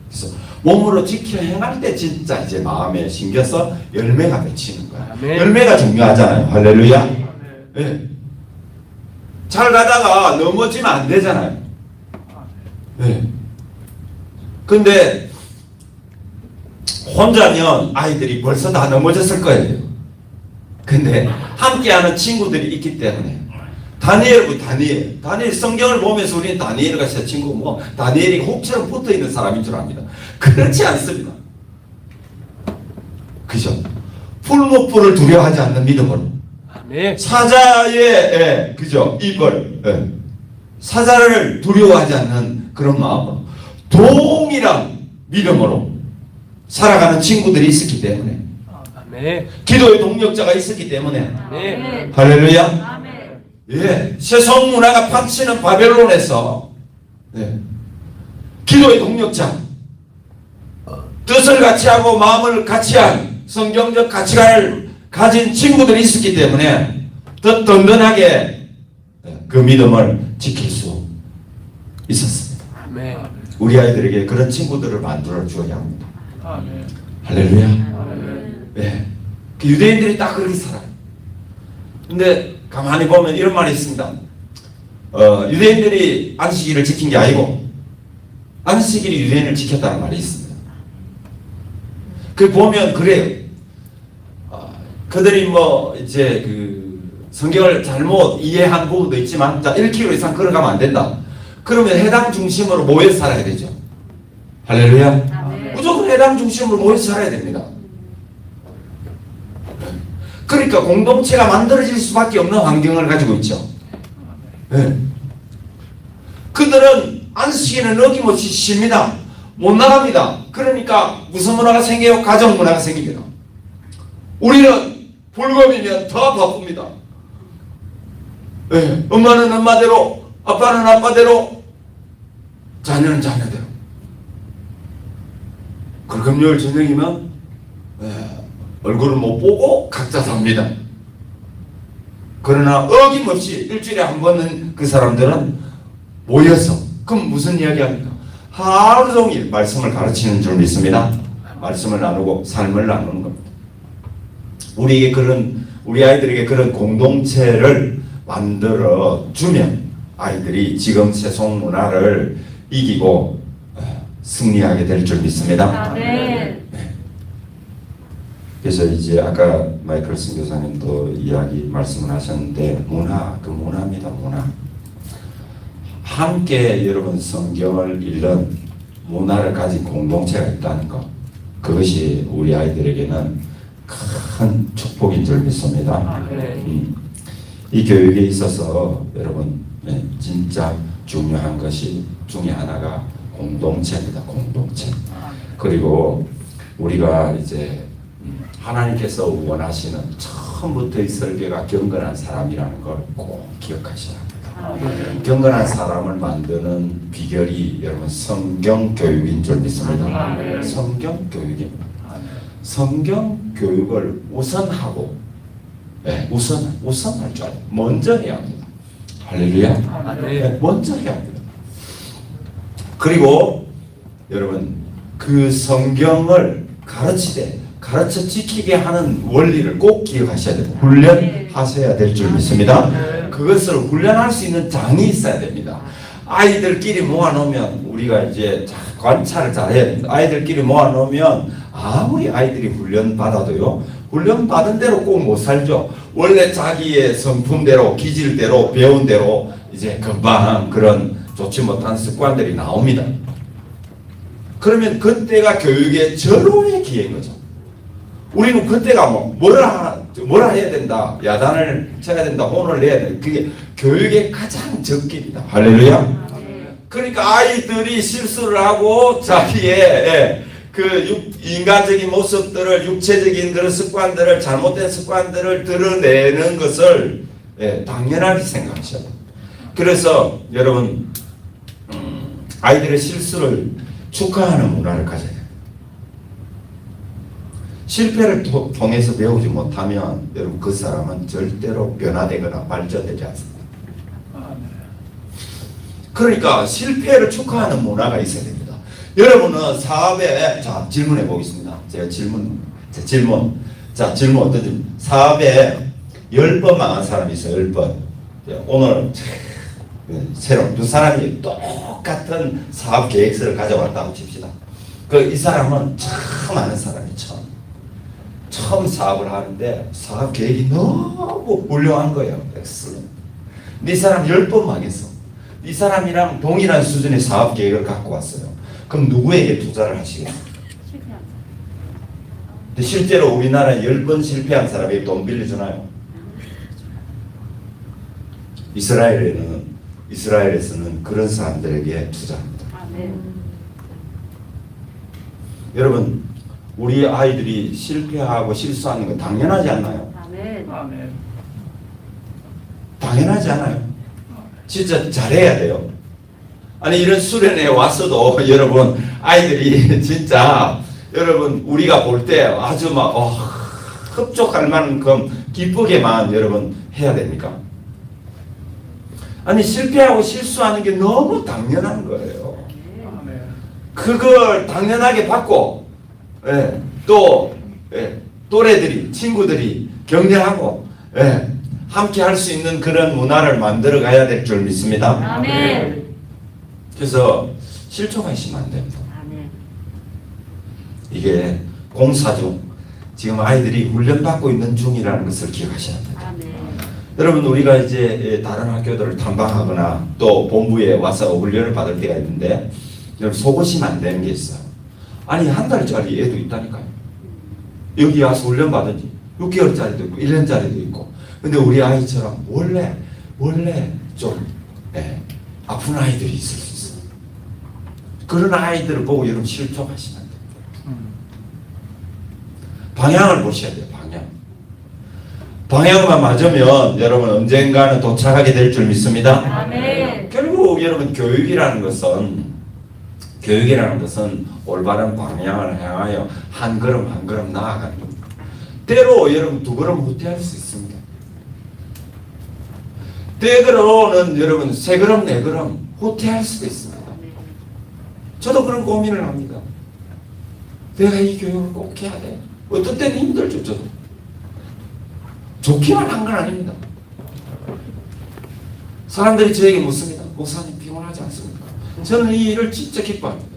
그래서 몸으로 지켜 행할 때 진짜 이제 마음에 심겨서 열매가 맺히는 거야. 아멘. 열매가 중요하잖아요. 할렐루야. 네. 잘 가다가 넘어지면 안 되잖아요. 네. 근데 혼자면 아이들이 벌써 다 넘어졌을 거예요. 근데 함께하는 친구들이 있기 때문에 다니엘 성경을 보면서 우리는 다니엘과 제 친구 뭐 다니엘이 혹처럼 붙어있는 사람인 줄 압니다. 그렇지 않습니다. 그죠? 풀무불을 두려워하지 않는 믿음으로 사자의 그죠? 입을 사자를 두려워하지 않는 그런 마음으로 동일한 믿음으로 살아가는 친구들이 있었기 때문에 기도의 동력자가 있었기 때문에 할렐루야. 예, 세속 문화가 판치는 바벨론에서 기도의 동력자 뜻을 같이 하고 마음을 같이 한 성경적 가치관을 가진 친구들이 있었기 때문에 더 든든하게 그 믿음을 지킬 수 있었습니다. 우리 아이들에게 그런 친구들을 만들어 주어야 합니다. 할렐루야. 네. 그 유대인들이 딱 그렇게 살아요. 근데 가만히 보면 이런 말이 있습니다. 유대인들이 안식일을 지킨 게 아니고 안식일이 유대인을 지켰다는 말이 있습니다. 그 보면 그래요. 그들이 뭐 이제 그 성경을 잘못 이해한 부분도 있지만 자 1km 이상 걸어가면 안 된다. 그러면 해당 중심으로 모여서 살아야 되죠. 할렐루야. 무조건 해당 중심으로 모여서 살아야 됩니다. 그러니까 공동체가 만들어질 수밖에 없는 환경을 가지고 있죠. 네. 그들은 안식일은 어김없이 쉽니다. 못 나갑니다. 그러니까 무슨 문화가 생겨요? 가정 문화가 생깁니다. 우리는 불금이면 더 바쁩니다. 네. 엄마는 엄마대로, 아빠는 아빠대로, 자녀는 자녀대로. 그 금요일 저녁이면 얼굴을 못 보고 각자 삽니다. 그러나 어김없이 일주일에 한 번은 그 사람들은 모여서 그럼 무슨 이야기 합니까? 하루 종일 말씀을 가르치는 줄 믿습니다. 말씀을 나누고 삶을 나누는 겁니다. 우리 아이들에게 그런 공동체를 만들어 주면 아이들이 지금 세속 문화를 이기고 승리하게 될 줄 믿습니다. 아멘. 그래서 이제 아까 마이클 선교사님도 이야기 말씀을 하셨는데 그 문화입니다. 문화. 함께 여러분 성경을 읽는 문화를 가진 공동체가 있다는 것, 그것이 우리 아이들에게는 큰 축복인 줄 믿습니다. 이 교육에 있어서 여러분 진짜 중요한 것이 중에 하나가 공동체입니다. 공동체. 그리고 우리가 이제 하나님께서 원하시는 처음부터 이 설계가 경건한 사람이라는 걸 꼭 기억하셔야 합니다. 경건한 사람을 만드는 비결이 여러분 성경 교육인 줄 믿습니다. 성경 교육입니다. 성경 교육을 우선하고 우선할 줄 알아요. 먼저 해야 합니다. 할렐루야. 먼저 해야 합니다. 그리고 여러분 그 성경을 가르쳐 지키게 하는 원리를 꼭 기억하셔야 됩니다. 훈련하셔야 될 줄 믿습니다. 그것을 훈련할 수 있는 장이 있어야 됩니다. 아이들끼리 모아놓으면 우리가 이제 관찰을 잘 해야 됩니다. 아이들끼리 모아놓으면 아무리 아이들이 훈련받아도요, 훈련받은 대로 꼭 못 살죠. 원래 자기의 성품대로, 기질대로, 배운 대로 이제 금방 그런 좋지 못한 습관들이 나옵니다. 그러면 그때가 교육의 절호의 기회인 거죠. 우리는 그때가 뭐라 해야 된다, 야단을 쳐야 된다, 혼을 내야 된다. 그게 교육의 가장 적기입니다. 할렐루야. 그러니까 아이들이 실수를 하고 자기의 그 인간적인 모습들을, 육체적인 그런 습관들을, 잘못된 습관들을 드러내는 것을 당연하게 생각하셔야 돼요. 그래서 여러분 아이들의 실수를 축하하는 문화를 가져야 돼요. 실패를 통해서 배우지 못하면 여러분 그 사람은 절대로 변화되거나 발전되지 않습니다. 그러니까 실패를 축하하는 문화가 있어야 됩니다. 여러분은 사업에, 자, 질문해 보겠습니다. 제 질문. 자, 질문 어떤지. 사업에 10번 망한 사람이 있어요. 10번. 오늘 새로운 두 사람이 똑같은 사업 계획서를 가져왔다고 칩시다. 이 사람은 처음 아는 사람이 처음 사업을 하는데 사업 계획이 너무 훌륭한 거예요. 엑셀런트. 근데 이 사람 10번 망했어. 이 사람이랑 동일한 수준의 사업 계획을 갖고 왔어요. 그럼 누구에게 투자를 하시겠어요? 근데 실제로 우리나라에 10번 실패한 사람에게 돈 빌려주나요? 이스라엘에서는 그런 사람들에게 투자합니다. 여러분, 우리 아이들이 실패하고 실수하는 건 당연하지 않나요? 당연하지 않아요? 진짜 잘해야 돼요. 아니 이런 수련회에 왔어도 여러분 아이들이 진짜 여러분 우리가 볼 때 아주 막 흡족할 만큼 기쁘게만 여러분 해야 됩니까? 아니 실패하고 실수하는 게 너무 당연한 거예요. 그걸 당연하게 받고 또 또래들이 친구들이 격려하고 함께 할 수 있는 그런 문화를 만들어 가야 될 줄 믿습니다. 아멘. 그래서 실족하시면 안 됩니다. 이게 공사 중 지금 아이들이 훈련받고 있는 중이라는 것을 기억하셔야 합니다. 여러분 우리가 이제 다른 학교들을 탐방하거나 또 본부에 와서 훈련을 받을 때가 있는데 여러분 속으시면 안 되는 게 있어요. 아니 한 달짜리 애도 있다니까요. 여기 와서 훈련 받은 지 6개월짜리도 있고 1년짜리도 있고. 근데 우리 아이처럼 원래 좀 아픈 아이들이 있을 수 있어요. 그런 아이들을 보고 여러분 실족하시면 안 됩니다. 방향을 보셔야 돼요. 방향만 맞으면 여러분 언젠가는 도착하게 될 줄 믿습니다. 아멘. 결국 여러분 교육이라는 것은 올바른 방향을 향하여 한 걸음 한 걸음 나아가는 겁니다. 때로 여러분 두 걸음 후퇴할 수 있습니다. 때로는 여러분 세 걸음 네 걸음 후퇴할 수도 있습니다. 저도 그런 고민을 합니다. 내가 이 교육을 꼭 해야 돼. 어떤 때는 힘들죠. 저도. 좋기만 한 건 아닙니다. 사람들이 저에게 묻습니다. 목사님 피곤하지 않습니까? 저는 이 일을 진짜 기뻐합니다.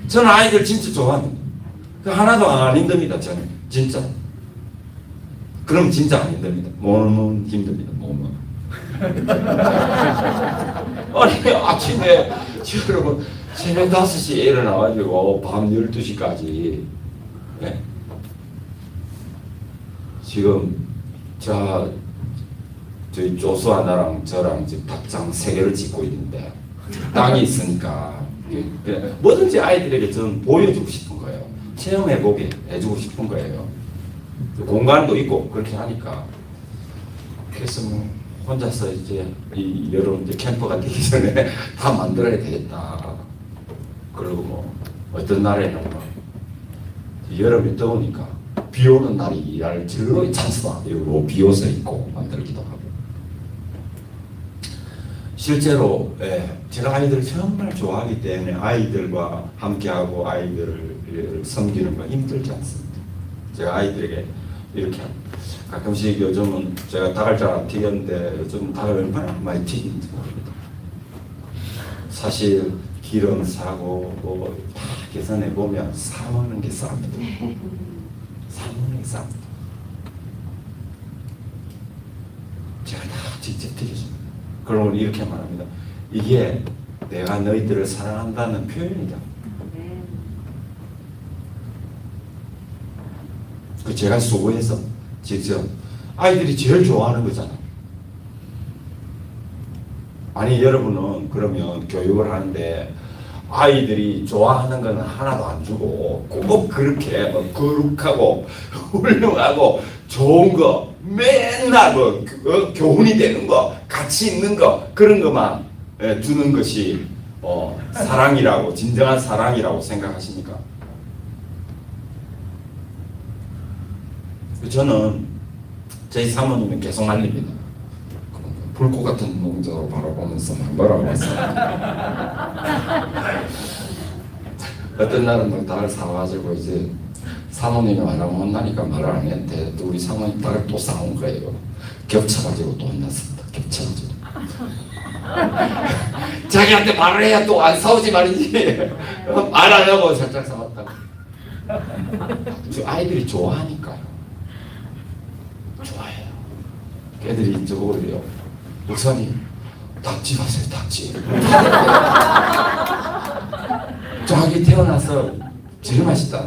저는 아이들 진짜 좋아합니다. 하나도 안 힘듭니다. 저는 진짜. 그럼 진짜 안 힘듭니다. 몸은 힘듭니다. 몸은. 아니 아침에 여러분 새벽 5시에 일어나가지고 밤 12시까지 네? 지금 저희 조수 하나랑 저랑 지금 닭장 3개를 짓고 있는데 땅이 있으니까 뭐든지 아이들에게 저는 보여주고 싶은 거예요. 체험해보게 해주고 싶은 거예요. 공간도 있고 그렇게 하니까 그래서 뭐 혼자서 이제 이 여름 이제 캠퍼가 되기 전에 다 만들어야 되겠다. 그리고 뭐 어떤 날에는 뭐 여름이 더우니까 비 오는 날이 일할 즐거운 찬스다. 이러고 비옷을 입고 만들기도 하고. 실제로 제가 아이들을 정말 좋아하기 때문에 아이들과 함께하고 아이들을 섬기는 거 힘들지 않습니다. 제가 아이들에게 이렇게 가끔씩 요즘은 제가 닭을 잘 안 튀겼는데 요즘 닭을 얼마나 많이 튀긴지 모릅니다. 사실 기름 사고 뭐 다 계산해 보면 사 먹는 게 쌉니다. 사 먹는 게 쌉니다. 제가 다 직접 튀겨줍니다. 그러면 이렇게 말합니다. 이게 내가 너희들을 사랑한다는 표현이다. 그 제가 수고해서 직접 아이들이 제일 좋아하는 거잖아요. 아니 여러분은 그러면 교육을 하는데 아이들이 좋아하는 건 하나도 안 주고 꼭 그렇게 뭐 거룩하고 훌륭하고 좋은 거 맨날 뭐 교훈이 되는 거 가치 있는 거 그런 것만 주는 것이 사랑이라고 진정한 사랑이라고 생각하십니까? 저는 저희 사모님은 계속 말립니다. 불꽃 같은 눈동자로 바라보면서 뭐라고 했어요. 어떤 날은 뭐 닭을 사와가지고 이제 사모님이 말하면 혼나니까 말을 안 했는데 또 우리 사모님 닭을 또 사온 거예요. 겹쳐가지고 또 혼났습니다. 겹쳐가지고. 자기한테 말을 해야 또 안 사오지 말이지. 말 안 하고 살짝 사왔다고. 아이들이 좋아하니까요. 좋아해요. 애들이 저보고 그래요. 목사님, 닭집 하세요, 닭집. 닭이 태어나서 제일 맛있다.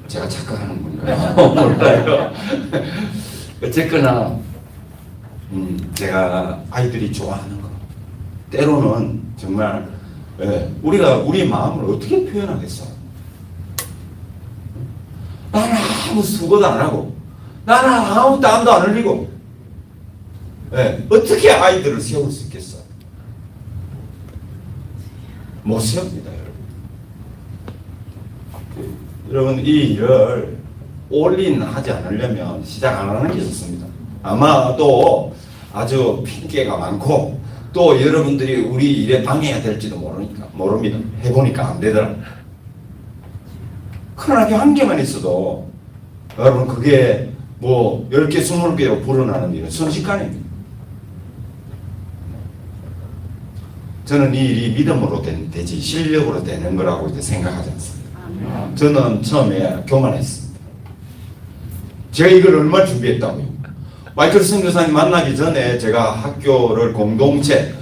제가 착각하는 건가요? 몰라요. 어쨌거나 제가 아이들이 좋아하는 거 때로는 정말 우리가 우리 마음을 어떻게 표현하겠어? 나는 아무 수고도 안 하고 나는 아무 땀도 안 흘리고 어떻게 아이들을 세울 수 있겠어? 못 세웁니다. 여러분 이 일을 올인하지 않으려면 시작 안 하는 게 좋습니다. 아마 또 아주 핑계가 많고 또 여러분들이 우리 일에 방해가 될지도 모릅니다. 해보니까 안 되더라. 큰 학교 한 개만 있어도 여러분 그게 뭐 10개, 20개로 불어나는 일은 순식간입니다. 저는 이 일이 믿음으로 되지 실력으로 되는 거라고 이제 생각하지 않습니다. 저는 처음에 교만했습니다. 제가 이걸 얼마나 준비했다고요. 마이클 선교사님 만나기 전에 제가 학교를 공동체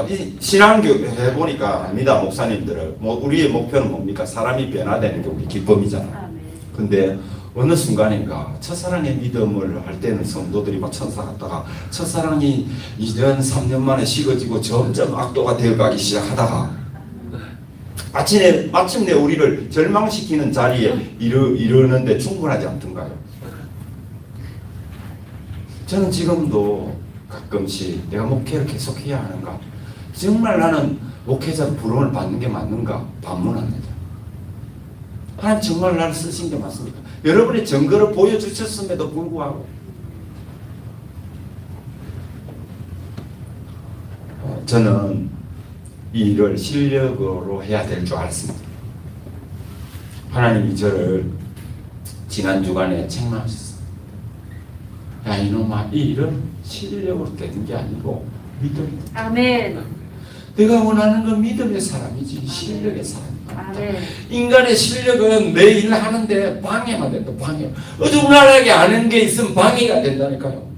이 신앙교육 해보니까 압니다. 목사님들을 우리의 목표는 뭡니까? 사람이 변화되는 게 우리 기쁨이잖아. 근데 어느 순간인가 첫사랑의 믿음을 할 때는 성도들이 막 천사 같다가 첫사랑이 2년 3년 만에 식어지고 점점 악도가 되어가기 시작하다가 마침내 우리를 절망시키는 자리에 이르는데 충분하지 않던가요? 저는 지금도 가끔씩 내가 목회를 계속해야 하는가? 정말 나는 목회자로 부름을 받는 게 맞는가? 반문합니다. 하나님 정말 나를 쓰신 게 맞습니까? 여러분의 증거를 보여주셨음에도 불구하고 저는 이 일을 실력으로 해야 될 줄 알았습니다. 하나님이 저를 지난 주간에 책망하셨어요. 야 이놈아, 이 일은 실력으로 되는 게 아니고 믿음이다. 아멘. 내가 원하는 건 믿음의 사람이지 실력의 사람이 아멘. 인간의 실력은 내 일 하는데 방해만 된다. 방해. 어중간하게 아는 게 있으면 방해가 된다니까요.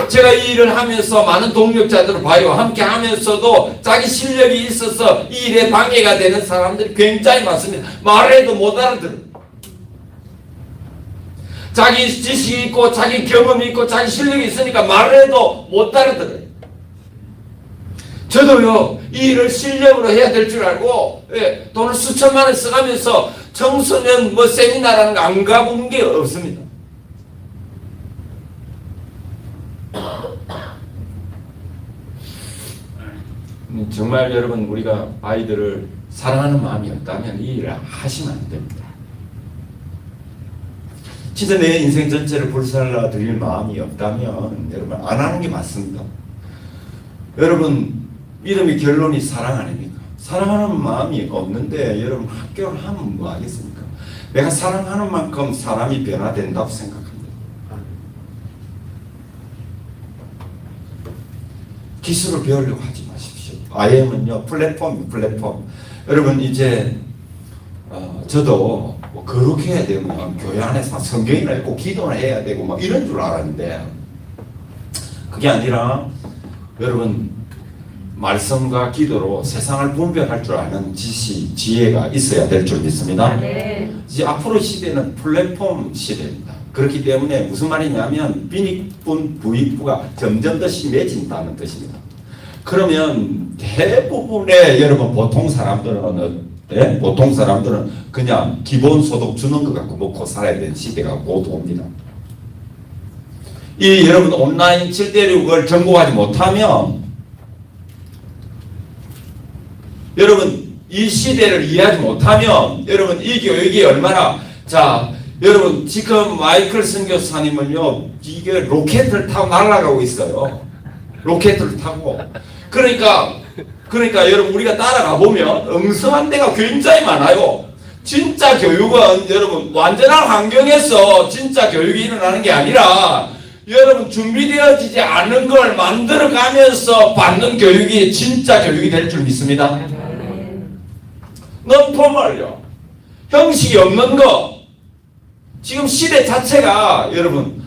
제가 이 일을 하면서 많은 동력자들을 봐요. 함께 하면서도 자기 실력이 있어서 이 일에 방해가 되는 사람들이 굉장히 많습니다. 말해도 못 알아들어요. 자기 지식이 있고 자기 경험이 있고 자기 실력이 있으니까 말해도 못 알아들어요. 저도요, 이 일을 실력으로 해야 될 줄 알고, 돈을 수천만 원 써가면서 청소년 세미나라는 거 안 가본 게 없습니다. 정말 여러분, 우리가 아이들을 사랑하는 마음이 없다면 이 일을 하시면 안 됩니다. 진짜 내 인생 전체를 불살라 드릴 마음이 없다면 여러분 안 하는 게 맞습니다. 여러분, 믿음의 결론이 사랑 아닙니까? 사랑하는 마음이 없는데 여러분 학교를 하면 뭐 하겠습니까? 내가 사랑하는 만큼 사람이 변화된다고 생각합니다. 기술을 배우려고 하지 마십시오. IM은요 플랫폼. 여러분 이제 저도 뭐 그렇게 해야 되고 교회 안에서 성경이나 읽고 기도나 해야 되고 막 이런 줄 알았는데 그게 아니라 여러분 말씀과 기도로 세상을 분별할 줄 아는 지혜가 있어야 될 줄 믿습니다. 네. 이제 앞으로 시대는 플랫폼 시대입니다. 그렇기 때문에 무슨 말이냐면 빈익분 부익부가 점점 더 심해진다는 뜻입니다. 그러면 대부분의 여러분 보통 사람들은 그냥 기본소득 주는 것 갖고 먹고 살아야 되는 시대가 곧 옵니다. 이 여러분 온라인 7대6을 정복하지 못하면 여러분 이 시대를 이해하지 못하면 여러분 이 교육이 얼마나 여러분 지금 마이클 선교사님은요 이게 로켓을 타고 날아가고 있어요. 로켓을 타고 그러니까 여러분 우리가 따라가 보면 엉성한 데가 굉장히 많아요. 진짜 교육은 여러분 완전한 환경에서 진짜 교육이 일어나는 게 아니라 여러분 준비되어지지 않은 걸 만들어가면서 받는 교육이 진짜 교육이 될 줄 믿습니다. 너무 포멀요. 형식이 없는 거. 지금 시대 자체가 여러분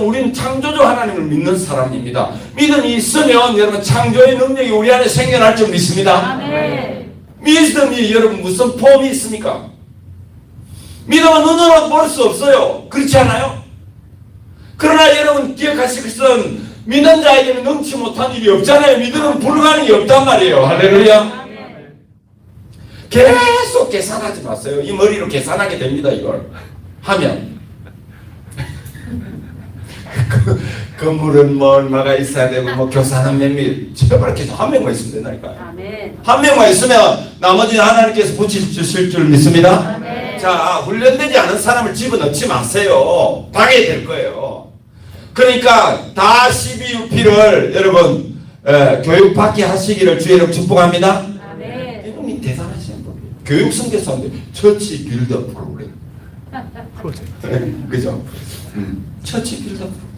우리는 창조주 하나님을 믿는 사람입니다. 믿음이 있으면 여러분 창조의 능력이 우리 안에 생겨날 줄 믿습니다. 믿음이 여러분 무슨 폼이 있습니까? 믿음은 눈으로 볼 수 없어요. 그렇지 않아요? 그러나 여러분 기억하실 것은 믿는 자에게는 능치 못한 일이 없잖아요. 믿음은 불가능이 없단 말이에요. 할렐루야. 계속 계산하지 마세요. 이 머리로 계산하게 됩니다. 이걸 하면 건물은 뭐 얼마가 있어야 되고 뭐 교사는 몇 명, 제발 계속 한 명만 있으면 된다니까요. 한 명만 있으면 나머지는 하나님께서 붙이실 줄 믿습니다. 자, 훈련되지 않은 사람을 집어넣지 마세요. 방해될 거예요. 그러니까 다 CBUP를 여러분 교육받게 하시기를 주의로 축복합니다. 이분이 대단하신 분이에요. 교육 선교사인데 처치 빌더 프로그램. 그죠? 처치 빌더 프로그램.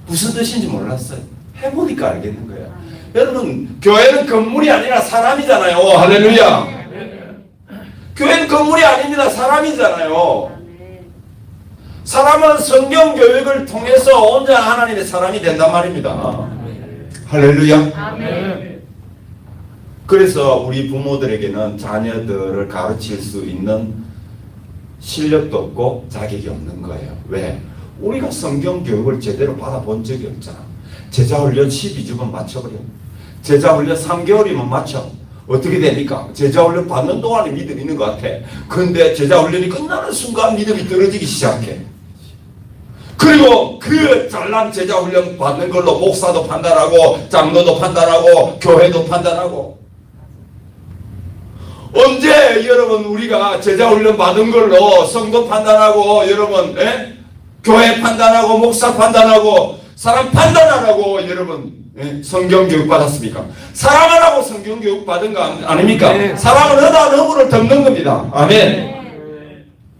무슨 뜻인지 몰랐어요. 해보니까 알겠는 거예요. 여러분 교회는 건물이 아니라 사람이잖아요. 할렐루야. 교회는 건물이 아닙니다. 사람이잖아요. 사람은 성경 교육을 통해서 온전한 하나님의 사람이 된단 말입니다. 할렐루야. 그래서 우리 부모들에게는 자녀들을 가르칠 수 있는 실력도 없고 자격이 없는 거예요. 왜? 우리가 성경 교육을 제대로 받아본 적이 없잖아. 제자훈련 12주만 맞춰버려. 제자훈련 3개월이면 맞춰. 어떻게 됩니까? 제자훈련 받는 동안에 믿음이 있는 것 같아. 그런데 제자훈련이 끝나는 순간 믿음이 떨어지기 시작해. 그리고 그 잘난 제자훈련 받는 걸로 목사도 판단하고 장로도 판단하고 교회도 판단하고 언제 여러분 우리가 제자훈련 받은 걸로 성도 판단하고 여러분 교회 판단하고 목사 판단하고 사람 판단하라고 여러분 성경 교육 받았습니까? 사랑하라고 성경 교육 받은 거 아닙니까? 네. 사랑은 의다 허물을 덮는 겁니다. 아멘.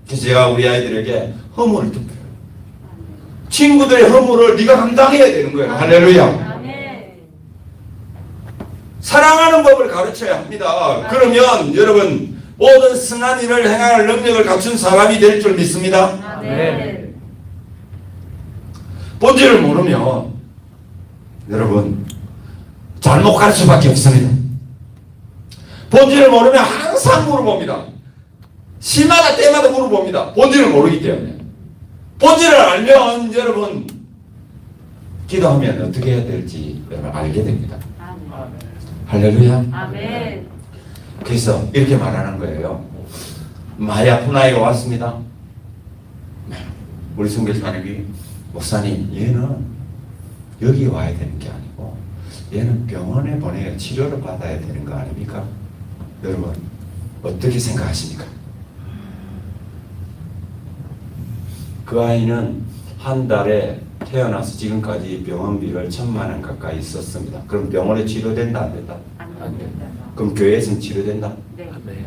그래서 제가 우리 아이들에게 허물을 덮어요. 친구들의 허물을 네가 감당해야 되는 거예요. 할렐루야. 사랑하는 법을 가르쳐야 합니다. 그러면 여러분 모든 선한 일을 행할 능력을 갖춘 사람이 될 줄 믿습니다. 네. 본질을 모르면 여러분 잘못 갈 수밖에 없습니다. 본질을 모르면 항상 물어봅니다. 시마다 때마다 물어봅니다. 본질을 모르기 때문에. 본질을 알면 여러분 기도하면 어떻게 해야 될지 여러분 알게 됩니다. 할렐루야. 아멘. 그래서 이렇게 말하는 거예요. 많이 아픈 아이가 왔습니다. 우리 선교사님이 목사님 얘는 여기 와야 되는 게 아니고 얘는 병원에 보내야 치료를 받아야 되는 거 아닙니까? 여러분 어떻게 생각하십니까? 그 아이는 한 달에 태어나서 지금까지 병원비를 1,000만 원 가까이 썼습니다. 그럼 병원에 치료된다 안 된다? 안 된다. 그럼 교회에서는 치료된다? 네. 네.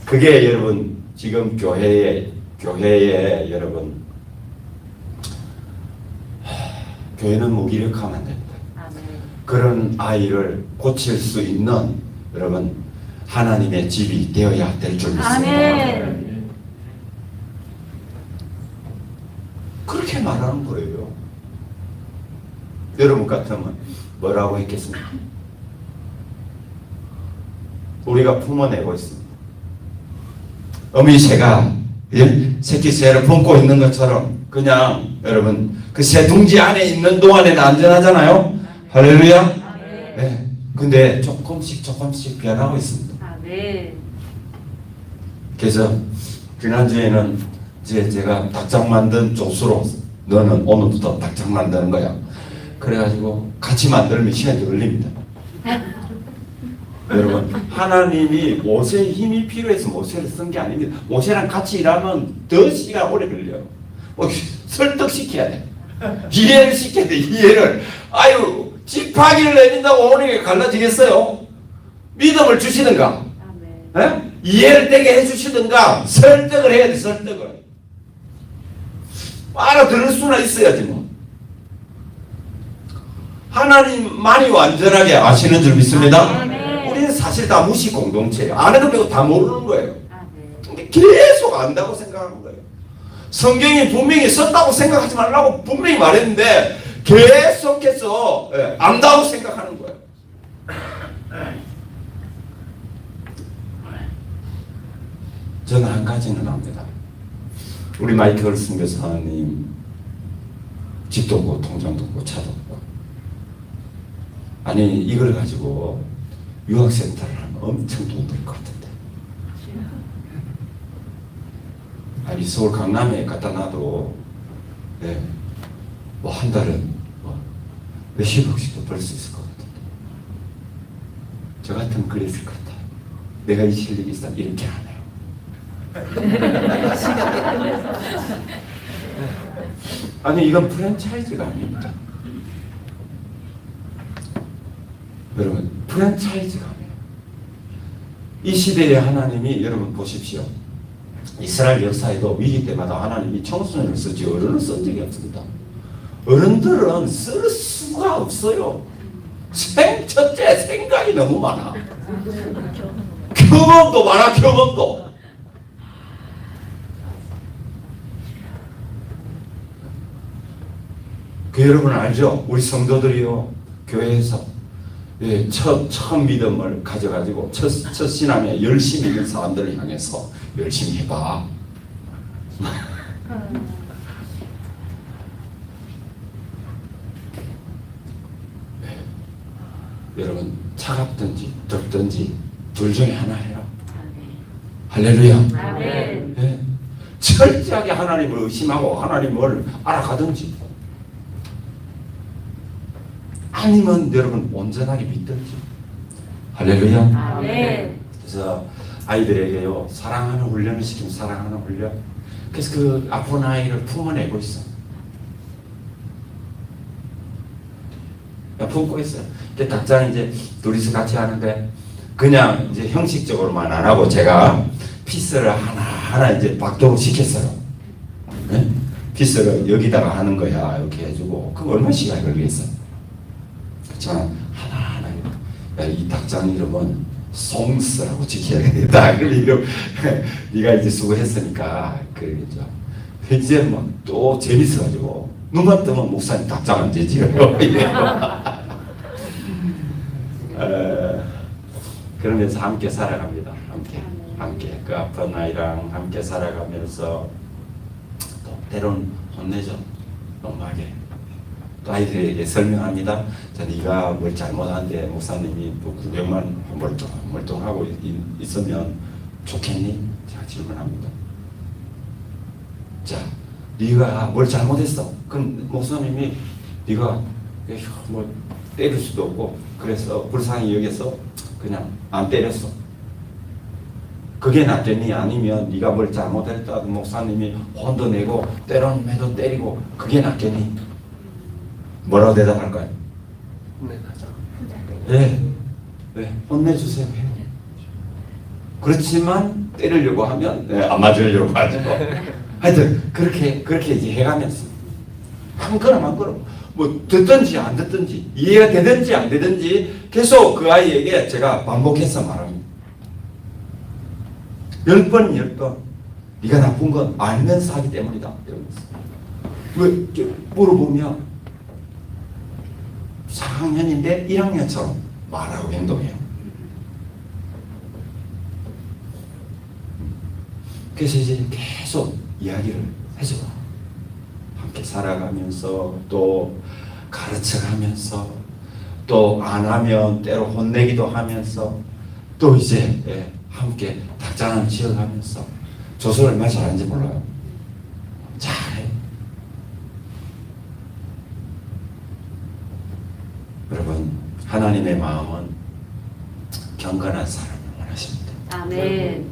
그게 여러분 지금 교회에 여러분 교회는 무기력하면 안 됩니다. 그런 아이를 고칠 수 있는 여러분 하나님의 집이 되어야 될 줄 믿습니다. 아멘. 그렇게 말하는 거예요. 여러분 같으면 뭐라고 했겠습니까? 우리가 품어내고 있습니다. 어미새가 새끼 새를 품고 있는 것처럼 그냥 여러분 그 새 둥지 안에 있는 동안에는 안전하잖아요. 할렐루야. 네. 근데 조금씩 변하고 있습니다. 아멘. 그래서 지난주에는 제가 닭장 만든 조수로 너는 오늘부터 닭장 만드는 거야. 그래가지고 같이 만들면 시간이 걸립니다. 여러분 하나님이 모세의 힘이 필요해서 모세를 쓴 게 아닙니다. 모세랑 같이 일하면 더 시간 오래 걸려요. 설득시켜야 돼. 이해를 시켜야 돼. 이해를. 아유 지팡이를 내린다고 오늘이 갈라지겠어요? 믿음을 주시든가 아멘. 이해를 되게 해주시든가 설득을 해야 돼. 설득을 알아들을 수나 있어야지 뭐. 하나님만이 완전하게 아시는 줄 믿습니다. 아멘. 우리는 사실 다 무시 공동체예요. 아는 거 빼고 다 모르는 거예요. 아멘. 근데 계속 안다고 생각하는 거예요. 성경이 분명히 썼다고 생각하지 말라고 분명히 말했는데 계속해서 안다고 생각하는 거예요. 저는 한 가지는 압니다. 우리 마이클 선교사님 집도 없고 통장도 없고 차도 없고 아니 이걸 가지고 유학센터를 하면 엄청 돈 들 것 같은데 아니 서울 강남에 갖다 놔도 뭐 한 달은 몇십억씩도 벌 수 있을 것 같은데 저 같으면 그랬을 것 같아요. 내가 이 실력이 있어 이렇게 안 해요. 아니 이건 프랜차이즈가 아닙니다. 여러분 프랜차이즈가 아니에요. 이 시대의 하나님이 여러분 보십시오. 이스라엘 역사에도 위기 때마다 하나님이 청소년을 쓰지 어른을 쓴 적이 없습니다. 어른들은 쓸 수가 없어요. 첫째 생각이 너무 많아. 경험도 많아. 경험도. 그 여러분 알죠? 우리 성도들이요 교회에서 첫 믿음을 가져가지고 첫 신앙에 열심히 있는 사람들을 향해서 열심히 해봐. 여러분 차갑든지 덥든지 둘 중에 하나 해라. 할렐루야. 아멘. 철저하게 하나님을 의심하고 하나님을 알아가든지 아니면 여러분 온전하게 믿든지. 할렐루야. 아멘. 그래서 아이들에게요 사랑하는 훈련을 시키면 사랑하는 훈련. 그래서 그 아픈 아이를 품어내고 있어. 품고 있어요. 근데 닭장 이제 둘이서 같이 하는데 그냥 이제 형식적으로만 안 하고 제가 피스를 하나하나 이제 박도록 시켰어요. 네? 피스를 여기다가 하는 거야 이렇게 해주고 그럼 얼마 시간이 걸리겠어? 그렇지만 하나하나 야, 이 닭장 이름은 송스라고 지켜야겠다. 그 이름 네가 이제 수고했으니까 그러겠죠. 이제 뭐 또 재밌어가지고 눈만 뜨면 목사님 닭장 언제 지어요? 그러면서 함께 살아갑니다. 함께 그 아픈 아이랑 함께 살아가면서 또 때론 혼내죠. 너무하게 또 아이들에게 설명합니다. 자, 네가 뭘 잘못한데 목사님이 또 구경만 멀뚱하고 있으면 좋겠니? 제가 질문합니다. 자, 네가 뭘 잘못했어? 그럼 목사님이 네가 뭐 때릴 수도 없고 그래서 불쌍히 여겨서 그냥 안 때렸어. 그게 낫겠니? 아니면 네가 뭘 잘못했다 목사님이 혼도 내고 때론 매도 때리고 그게 낫겠니? 뭐라고 대답할까요? 네, 혼내주세요. 그렇지만 때리려고 하면 안 맞으려고 하죠. 하여튼 그렇게 이제 해가면서 한 걸음 뭐 듣든지 안 듣든지 이해가 되든지 안 되든지 계속 그 아이에게 제가 반복해서 말합니다. 10번 네가 나쁜 건 알면서 하기 때문이다. 이러면서 왜 물어보면 4학년인데 1학년처럼 말하고 행동해요. 그래서 이제 계속 이야기를 해줘. 함께 살아가면서 또 가르쳐가면서 또 안 하면 때로 혼내기도 하면서 또 이제 함께 닭장을 지어가면서 조선을 얼마나 잘하는지 몰라요. 잘해. 여러분 하나님의 마음은 경건한 사람을 원하십니다. 아멘.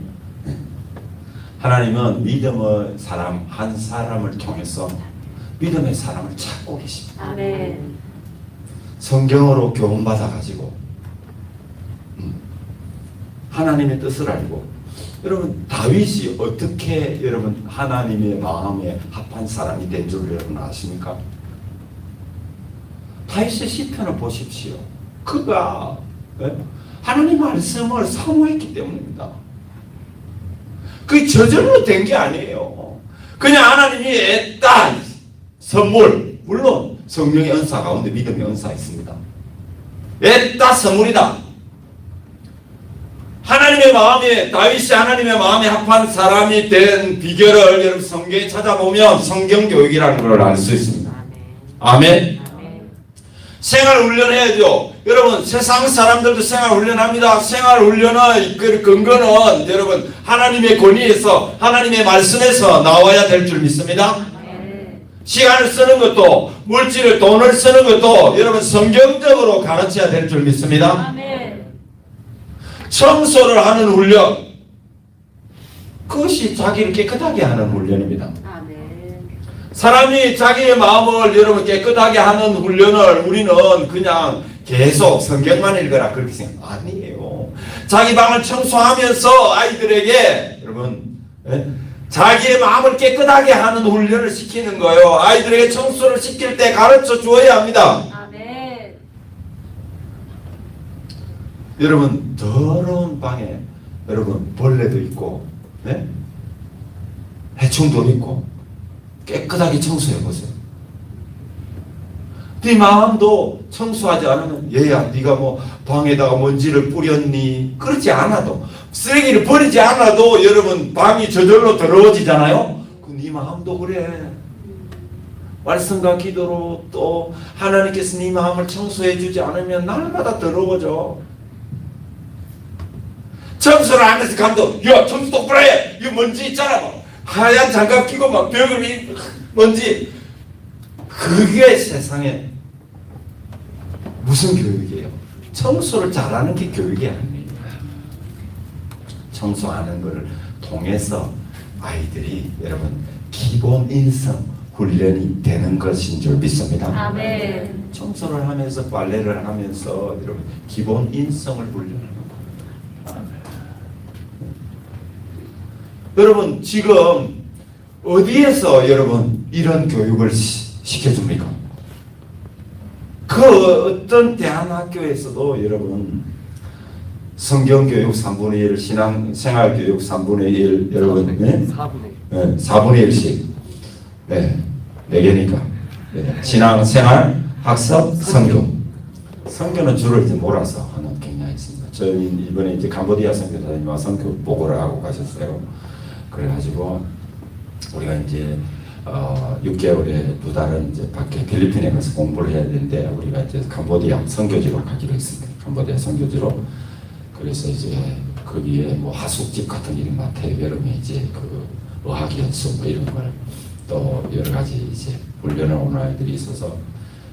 하나님은 믿음의 사람 한 사람을 통해서 믿음의 사람을 찾고 계십니다. 아멘. 성경으로 교훈받아 가지고 하나님의 뜻을 알고 여러분 다윗이 어떻게 여러분 하나님의 마음에 합한 사람이 된 줄 여러분 아십니까? 다윗의 시편을 보십시오. 그가 하나님 말씀을 사모했기 때문입니다. 그게 저절로 된 게 아니에요. 그냥 하나님이 애딴 선물, 물론 성령의 은사 가운데 믿음의 은사 있습니다. 애따 선물이다. 하나님의 마음에 다윗이 하나님의 마음에 합한 사람이 된 비결을 여러분 성경에 찾아보면 성경 교육이라는 걸 알 수 있습니다. 아멘. 생활 훈련해야죠. 여러분 세상 사람들도 생활 훈련합니다. 생활 훈련의 근거는 여러분 하나님의 권위에서 하나님의 말씀에서 나와야 될 줄 믿습니다. 시간을 쓰는 것도 물질을 돈을 쓰는 것도 여러분 성경적으로 가르쳐야 될 줄 믿습니다. 아멘. 청소를 하는 훈련 그것이 자기를 깨끗하게 하는 훈련입니다. 아멘. 사람이 자기의 마음을 여러분 깨끗하게 하는 훈련을 우리는 그냥 계속 성경만 읽어라 그렇게 생각 아니에요. 자기 방을 청소하면서 아이들에게 여러분 자기의 마음을 깨끗하게 하는 훈련을 시키는 거예요. 아이들에게 청소를 시킬 때 가르쳐 주어야 합니다. 아멘. 여러분 더러운 방에 여러분 벌레도 있고 해충도 있고 깨끗하게 청소해 보세요. 네 마음도 청소하지 않으면 얘야 네가 뭐 방에다가 먼지를 뿌렸니? 그렇지 않아도 쓰레기를 버리지 않아도 여러분 방이 저절로 더러워지잖아요. 네 마음도 그래. 말씀과 기도로 또 하나님께서 네 마음을 청소해 주지 않으면 날마다 더러워져. 청소를 하면서 감독 야 청소 똑바로 해. 이 먼지 있잖아. 하얀 장갑 끼고 막 벽을 먼지. 그게 세상에 무슨 교육이에요? 청소를 잘하는 게 교육이 아니에요. 청소하는 것을 통해서 아이들이 여러분 기본 인성 훈련이 되는 것인 줄 믿습니다. 아멘. 청소를 하면서 빨래를 하면서 여러분 기본 인성을 훈련하는 겁니다. 여러분 지금 어디에서 여러분 이런 교육을 시켜줍니까? 그 어떤 대안학교에서도 여러분 성경교육 3분의 1, 신앙생활교육 3분의 1 여러분 4분의 1. 네, 4분의 1씩 네, 4개니까 네, 신앙생활, 학습, 선교. 선교는 주로 이제 몰아서 하는 경향이 있습니다. 저희 이번에 이제 캄보디아 선교사님과 선교 보고를 하고 가셨어요. 그래가지고 우리가 이제 6개월에 2달은 이제 밖에 필리핀에 가서 공부를 해야 되는데 우리가 이제 캄보디아 선교지로 가기로 했습니다. 캄보디아 선교지로. 그래서 이제 거기에 뭐 하숙집 같은 게 많대요. 여름에 이제 그 어학 연수 뭐 이런 걸 또 여러 가지 이제 훈련을 오는 아이들이 있어서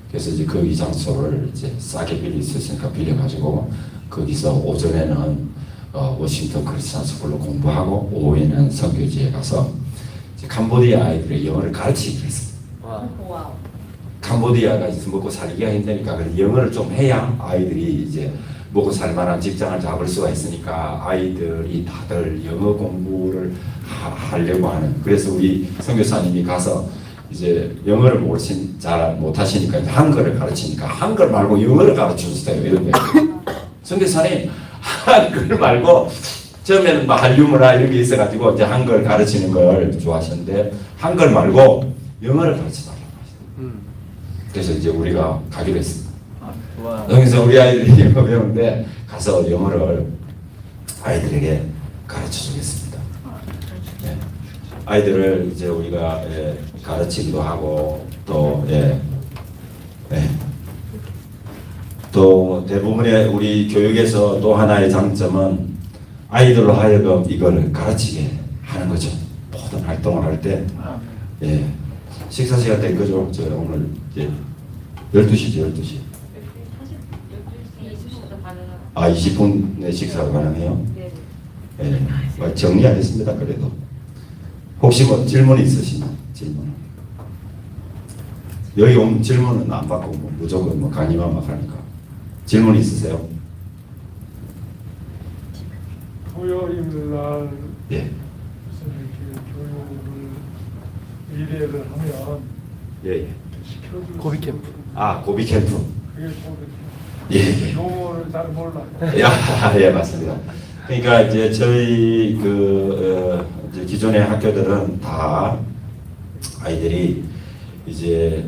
그래서 이제 거기 장소를 이제 싸게 빌릴 수 있으니까 빌려가지고 거기서 오전에는 워싱턴 크리스천 스쿨로 공부하고 오후에는 선교지에 가서 이제 캄보디아 아이들의 영어를 가르치기로 했습니다. 와우. 캄보디아가 이제 먹고 살기가 힘드니까 그래서 영어를 좀 해야 아이들이 이제 먹고 살 만한 직장을 잡을 수가 있으니까 아이들이 다들 영어 공부를 하려고 하는. 그래서 우리 선교사님이 가서 이제 영어를 잘 못하시니까 이제 한글을 가르치니까 한글 말고 영어를 가르쳐주세요. 이런 거예요. 선교사님 한글 말고 처음에는 뭐 한류문화 이런 게 있어가지고 이제 한글 가르치는 걸 좋아하셨는데 한글 말고 영어를 가르쳐달라고 하시더라고요. 그래서 이제 우리가 가기로 했습니다. 와. 여기서 우리 아이들이 영어 배우는데 가서 영어를 아이들에게 가르쳐 주겠습니다. 네. 아이들을 이제 우리가 가르치기도 하고 또 또 대부분의 우리 교육에서 또 하나의 장점은 아이들로 하여금 이걸 가르치게 하는 거죠. 모든 활동을 할 때 식사 시간 된 거죠. 저 오늘 이제 12시죠, 12시. 20분 내 식사가 가능해요? 네. 정리하겠습니다. 그래도 혹시 뭐 질문이 있으시면 질문. 여기 오면 질문은 안 받고 뭐 무조건 뭐 강의만 막 하니까 질문 있으세요? 토요일 날 예. 무슨 이렇게 교육을 일회를 하면 예. 시켜줄 고비 수 캠프. 아 고비 캠프. 그게 고비 예. 용어를 잘 몰라. 예, 맞습니다. 그러니까 이제 저희 이제 기존의 학교들은 다 아이들이 이제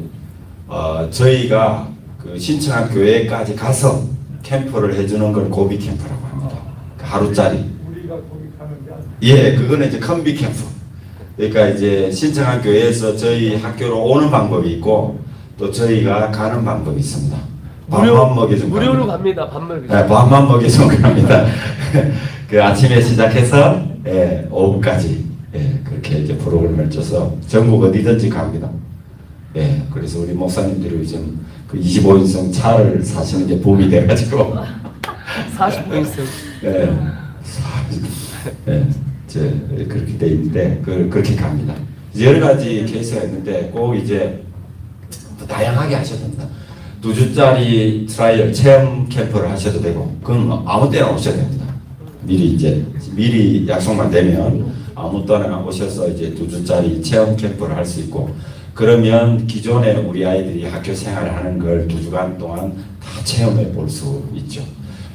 저희가 그 신청한 교회까지 가서 캠프를 해주는 걸 고비 캠프라고 합니다. 그 하루짜리. 우리가 거기 가는 게 아니야. 예, 그거는 이제 컴비 캠프. 그러니까 이제 신청한 교회에서 저희 학교로 오는 방법이 있고 또 저희가 가는 방법이 있습니다. 밥만 먹여준 무료로 갑니다. 밥 먹여준. 네, 밥만 먹여준 겁니다. 그 아침에 시작해서 오후까지 그렇게 이제 프로그램을 짜서 전국 어디든지 갑니다. 그래서 우리 목사님들이 요즘 그 25인승 차를 사시는 게 붐이 돼가지고 40분있어요. 그렇게 돼 있는데 그렇게 갑니다. 여러 가지 케이스가 있는데 꼭 이제 다양하게 하셔도 됩니다. 2주짜리 트라이얼 체험 캠프를 하셔도 되고 그건 아무 때나 오셔도 됩니다. 미리 약속만 되면 아무 때나 오셔서 이제 2주짜리 체험 캠프를 할 수 있고 그러면 기존에 우리 아이들이 학교 생활을 하는 걸 2주간 동안 다 체험해 볼 수 있죠.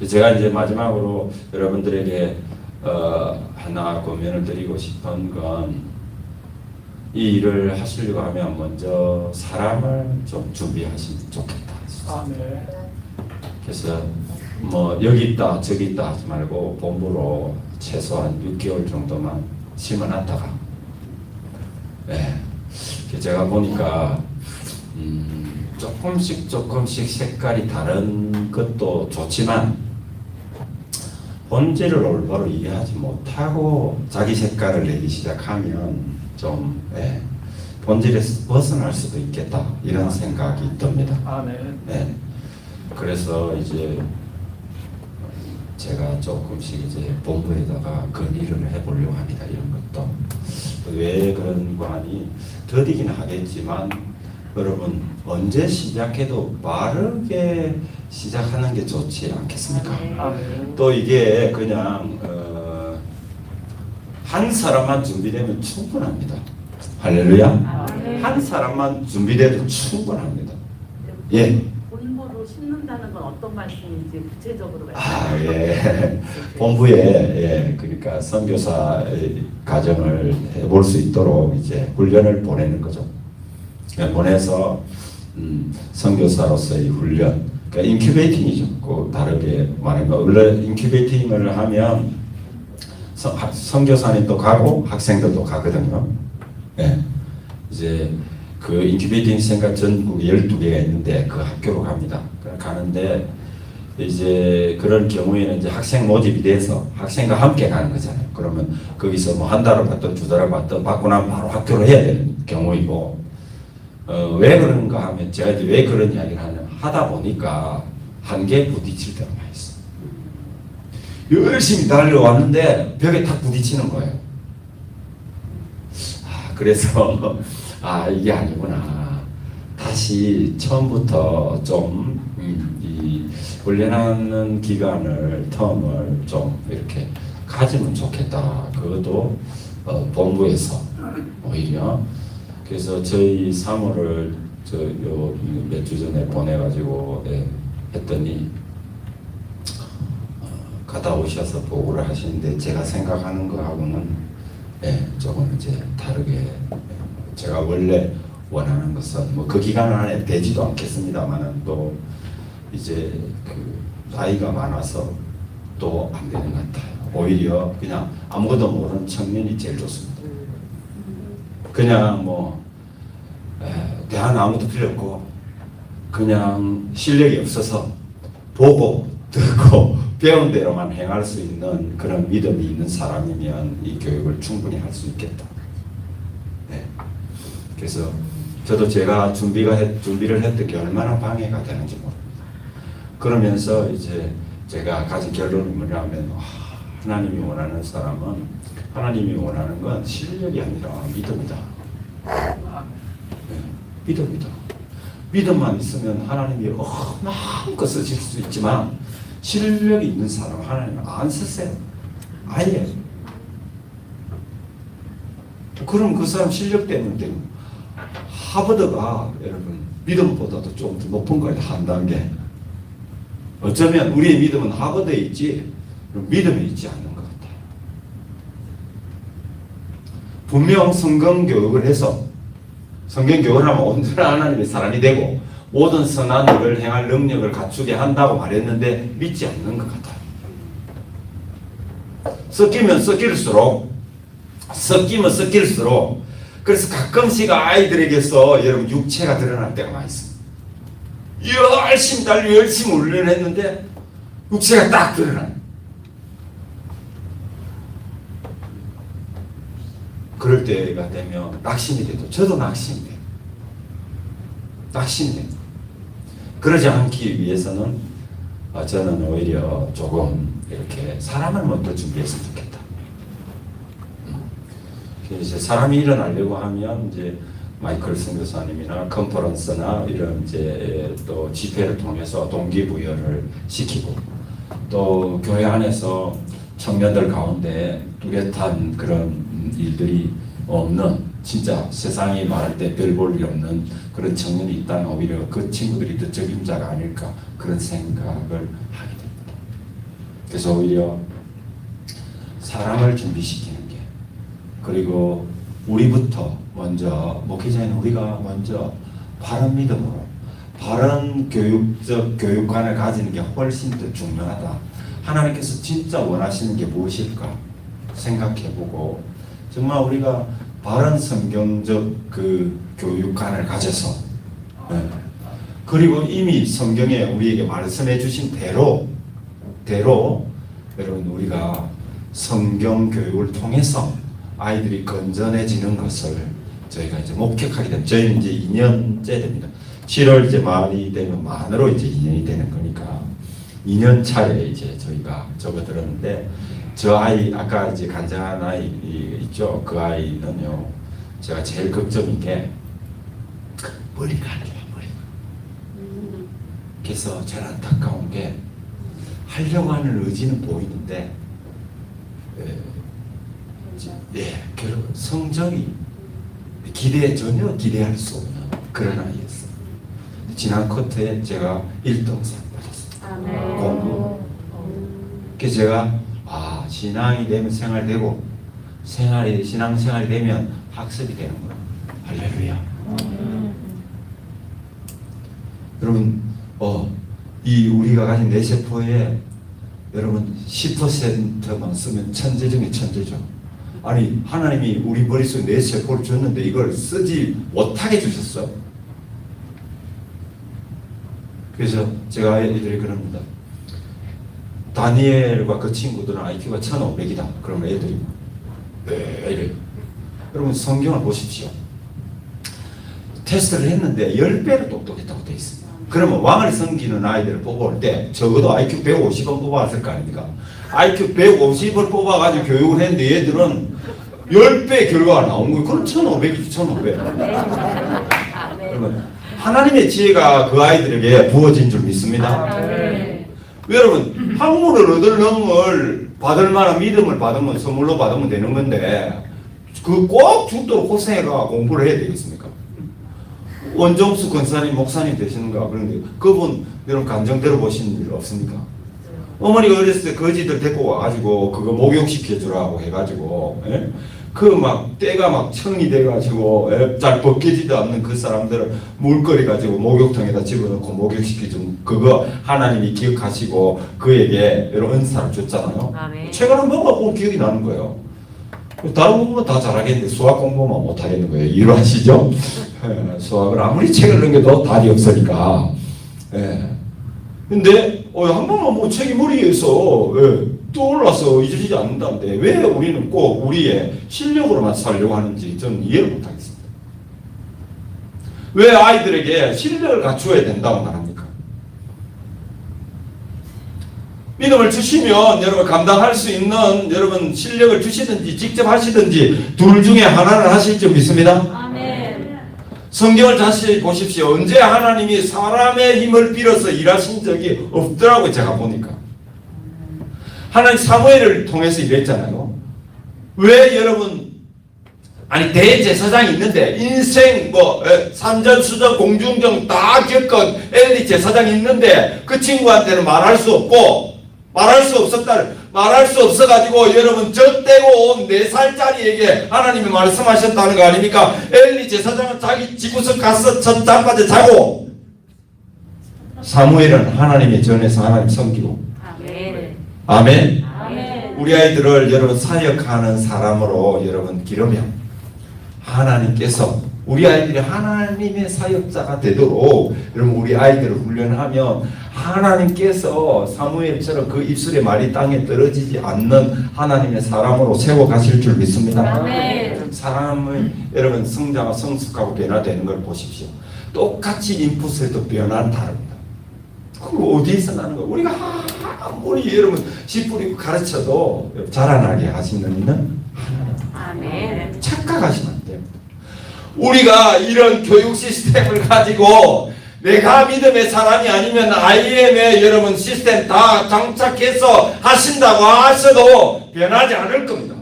제가 이제 마지막으로 여러분들에게 하나 고민을 드리고 싶은 건 이 일을 하시려고 하면 먼저 사람을 좀 준비하시면 좋겠다. 네. 그래서 뭐 여기 있다 저기 있다 하지 말고 본부로 최소한 6개월 정도만 심어놨다가 제가 보니까 조금씩 색깔이 다른 것도 좋지만 본질을 올바로 이해하지 못하고 자기 색깔을 내기 시작하면 좀 본질에서 벗어날 수도 있겠다 이런 생각이 듭니다. 네. 그래서 이제 제가 조금씩 이제 본부에다가 건의를 해보려고 합니다. 이런 것도 왜 그런 거 하니 더디긴 하겠지만 여러분 언제 시작해도 빠르게 시작하는 게 좋지 않겠습니까? 아멘. 또 이게 그냥 한 사람만 준비되면 충분합니다. 할렐루야. 한 사람만 준비돼도 충분합니다. 예. 본부로 심는다는 건 어떤 말씀인지 구체적으로 예. 본부에 그러니까 선교사 과정을 해볼 수 있도록 이제 훈련을 보내는 거죠. 보내서 선교사로서의 훈련, 그러니까 인큐베이팅이죠. 그 다르게 말하면 원래 인큐베이팅을 하면 선교사님도 가고 학생들도 가거든요. 예. 이제 그 인큐베이팅 센터 전국에 12개가 있는데 그 학교로 갑니다. 가는데 이제 그런 경우에는 이제 학생 모집이 돼서 학생과 함께 가는 거잖아요. 그러면 거기서 뭐 한 달을 받든 두 달을 받든 받고 나면 바로 학교로 해야 되는 경우이고, 왜 그런가 하면 제가 이제 왜 그런 이야기를 하다 보니까 한계에 부딪힐 때가 많이 있어요. 열심히 달려왔는데 벽에 탁 부딪히는 거예요. 그래서 이게 아니구나. 다시 처음부터 좀 이 훈련하는 기간을 텀을 좀 이렇게 가지면 좋겠다. 그것도 본부에서 오히려 그래서 저희 사무를 몇 주 전에 보내가지고 했더니 갔다 오셔서 보고를 하시는데 제가 생각하는 거하고는 조금 이제 다르게 제가 원래 원하는 것은 뭐 그 기간 안에 되지도 않겠습니다만은 또 이제 그 나이가 많아서 또 안 되는 것 같아요. 오히려 그냥 아무것도 모르는 청년이 제일 좋습니다. 그냥 뭐 대학 아무도 필요 없고 그냥 실력이 없어서 보고 듣고 배운 대로만 행할 수 있는 그런 믿음이 있는 사람이면 이 교육을 충분히 할 수 있겠다. 그래서 저도 제가 준비를 했던 게 얼마나 방해가 되는지 모릅니다. 그러면서 이제 제가 가진 결론은 뭐냐면 하나님이 원하는 사람은 하나님이 원하는 건 실력이 아니라 믿음이다. 믿음이다. 믿음만 있으면 하나님이 마음껏 쓰실 수 있지만 실력이 있는 사람 하나님은 안 쓰세요. 아예. 그럼 그 사람 실력 때문에 하버드가 여러분 믿음보다도 좀 더 높은 거예요. 한 단계. 어쩌면 우리의 믿음은 하버드에 있지 믿음에 있지 않는 것 같아요. 분명 성경 교육을 해서 성경 교육을 하면 온전한 하나님의 사람이 되고 모든 선한 일을 행할 능력을 갖추게 한다고 말했는데 믿지 않는 것 같아요. 섞이면 섞일수록 그래서 가끔씩 아이들에게서 여러분 육체가 드러날 때가 많이 있습니다. 열심히 달리고 열심히 훈련했는데 육체가 딱 드러나요. 그럴 때가 되면 낙심이 돼도 저도 낙심이 돼요. 낙심이 돼요. 그러지 않기 위해서는 저는 오히려 조금 이렇게 사람을 먼저 준비했으면 좋겠다. 이제 사람이 일어나려고 하면 이제 마이클 선교사님이나 컨퍼런스나 이런 이제 또 집회를 통해서 동기부여를 시키고 또 교회 안에서 청년들 가운데 뚜렷한 그런 일들이 없는 진짜 세상이 말할 때 별 볼 일 없는 그런 청년이 있다면 오히려 그 친구들이 더 적임자가 아닐까 그런 생각을 하게 됩니다. 그래서 오히려 사람을 준비시키는 게 그리고 우리부터 먼저 목회자인 우리가 먼저 바른 믿음으로 바른 교육관을 가지는 게 훨씬 더 중요하다. 하나님께서 진짜 원하시는 게 무엇일까 생각해보고 정말 우리가 바른 성경적 그 교육관을 가져서 그리고 이미 성경에 우리에게 말씀해 주신 대로 여러분 우리가 성경 교육을 통해서 아이들이 건전해지는 것을 저희가 이제 목격하게 됩니다. 저희는 이제 2년째 됩니다. 7월 이제 말이 되면 만으로 이제 2년이 되는 거니까 2년 차에 이제 저희가 접어들었는데 저 아이 아까 이제 간장한 아이 있죠. 그 아이는요. 제가 제일 걱정인 게 머리가 안 좋아 머리가. 그래서 제일 안타까운 게 하려고 하는 의지는 보이는데 결국 성적이 전혀 기대할 수 없는 그런 아이였어요. 지난 쿼터에 제가 1등상 받았어요. 공부. 그래서 제가 신앙이 되면 생활되고 신앙생활이 되면 학습이 되는구나. 할렐루야. 여러분 이 우리가 가진 뇌세포에 여러분 10%만 쓰면 천재 중에 천재죠. 아니 하나님이 우리 머릿속에 뇌세포를 줬는데 이걸 쓰지 못하게 주셨어. 그래서 제가 애들이 그럽니다. 다니엘과 그 친구들은 IQ가 1500이다. 그러면 애들이 이래요. 여러분 성경을 보십시오. 테스트를 했는데 10배로 똑똑했다고 되어 있습니다. 그러면 왕을 섬기는 아이들을 뽑아올 때 적어도 IQ 150은 뽑아왔을 거 아닙니까? IQ 150을 뽑아가지고 교육을 했는데 얘들은 10배 결과가 나온 거예요. 그럼 1500이지 1500. 여러분 하나님의 지혜가 그 아이들에게 부어진 줄 믿습니다. 여러분 학문을 얻을 놈을 받을 만한 믿음을 받으면 선물로 받으면 되는 건데 그 꼭 죽도록 고생해가 공부를 해야 되겠습니까? 원종수 권사님 목사님 되시는가 그런데 그분 여러분 감정 들어보신 일 없습니까? 어머니가 어렸을 때 거지들 데리고 와가지고 그거 목욕시켜 주라고 해가지고 그 막 때가 막 청이 돼가지고 잘 벗기지도 않는 그 사람들을 물거리 가지고 목욕통에다 집어넣고 목욕시켜 준 그거 하나님이 기억하시고 그에게 여러분 은사를 줬잖아요. 책을 한번 보고 기억이 나는 거예요. 다른 공부는 다 잘하겠는데 수학 공부만 못하겠는 거예요. 이해하시죠? 수학을 아무리 책을 넘겨도 답이 없으니까. 근데 한 번만 뭐 책이 머리에서 떠올라서 잊어지지 않는다는데 왜 우리는 꼭 우리의 실력으로만 살려고 하는지 저는 이해를 못하겠습니다. 왜 아이들에게 실력을 갖추어야 된다고 말합니까? 믿음을 주시면 여러분 감당할 수 있는 여러분 실력을 주시든지 직접 하시든지 둘 중에 하나를 하실 줄 믿습니다. 아멘. 성경을 다시 보십시오. 언제 하나님이 사람의 힘을 빌어서 일하신 적이 없더라고요. 제가 보니까. 하나님 사무엘을 통해서 일했잖아요. 왜 여러분 대제사장이 있는데 인생 산전수전 공중정 다 겪은 엘리 제사장이 있는데 그 친구한테는 말할 수 없고 말할 수 없어가지고 여러분 젖 떼고 온 4살짜리에게 하나님이 말씀하셨다는 거 아닙니까? 엘리 제사장은 자기 집구석 가서 첫 잠바에 자고 사무엘은 하나님의 전에서 하나님 섬기고 아멘. 우리 아이들을 여러분 사역하는 사람으로 여러분 기르면 하나님께서 우리 아이들이 하나님의 사역자가 되도록 여러분 우리 아이들을 훈련하면 하나님께서 사무엘처럼 그 입술의 말이 땅에 떨어지지 않는 하나님의 사람으로 세워 가실 줄 믿습니다. 아멘. 사람의 여러분 성장과 성숙하고 변화되는 걸 보십시오. 똑같이 인풋에도 변화는 다릅니다. 그거 어디에서 나는 거예요? 우리가 아무리 여러분 씨 뿌리고 가르쳐도 자라나게 하시는 이는 하나님. 착각하시면 안 됩니다. 우리가 이런 교육 시스템을 가지고 내가 믿음의 사람이 아니면 IM의 여러분 시스템 다 장착해서 하신다고 하셔도 변하지 않을 겁니다.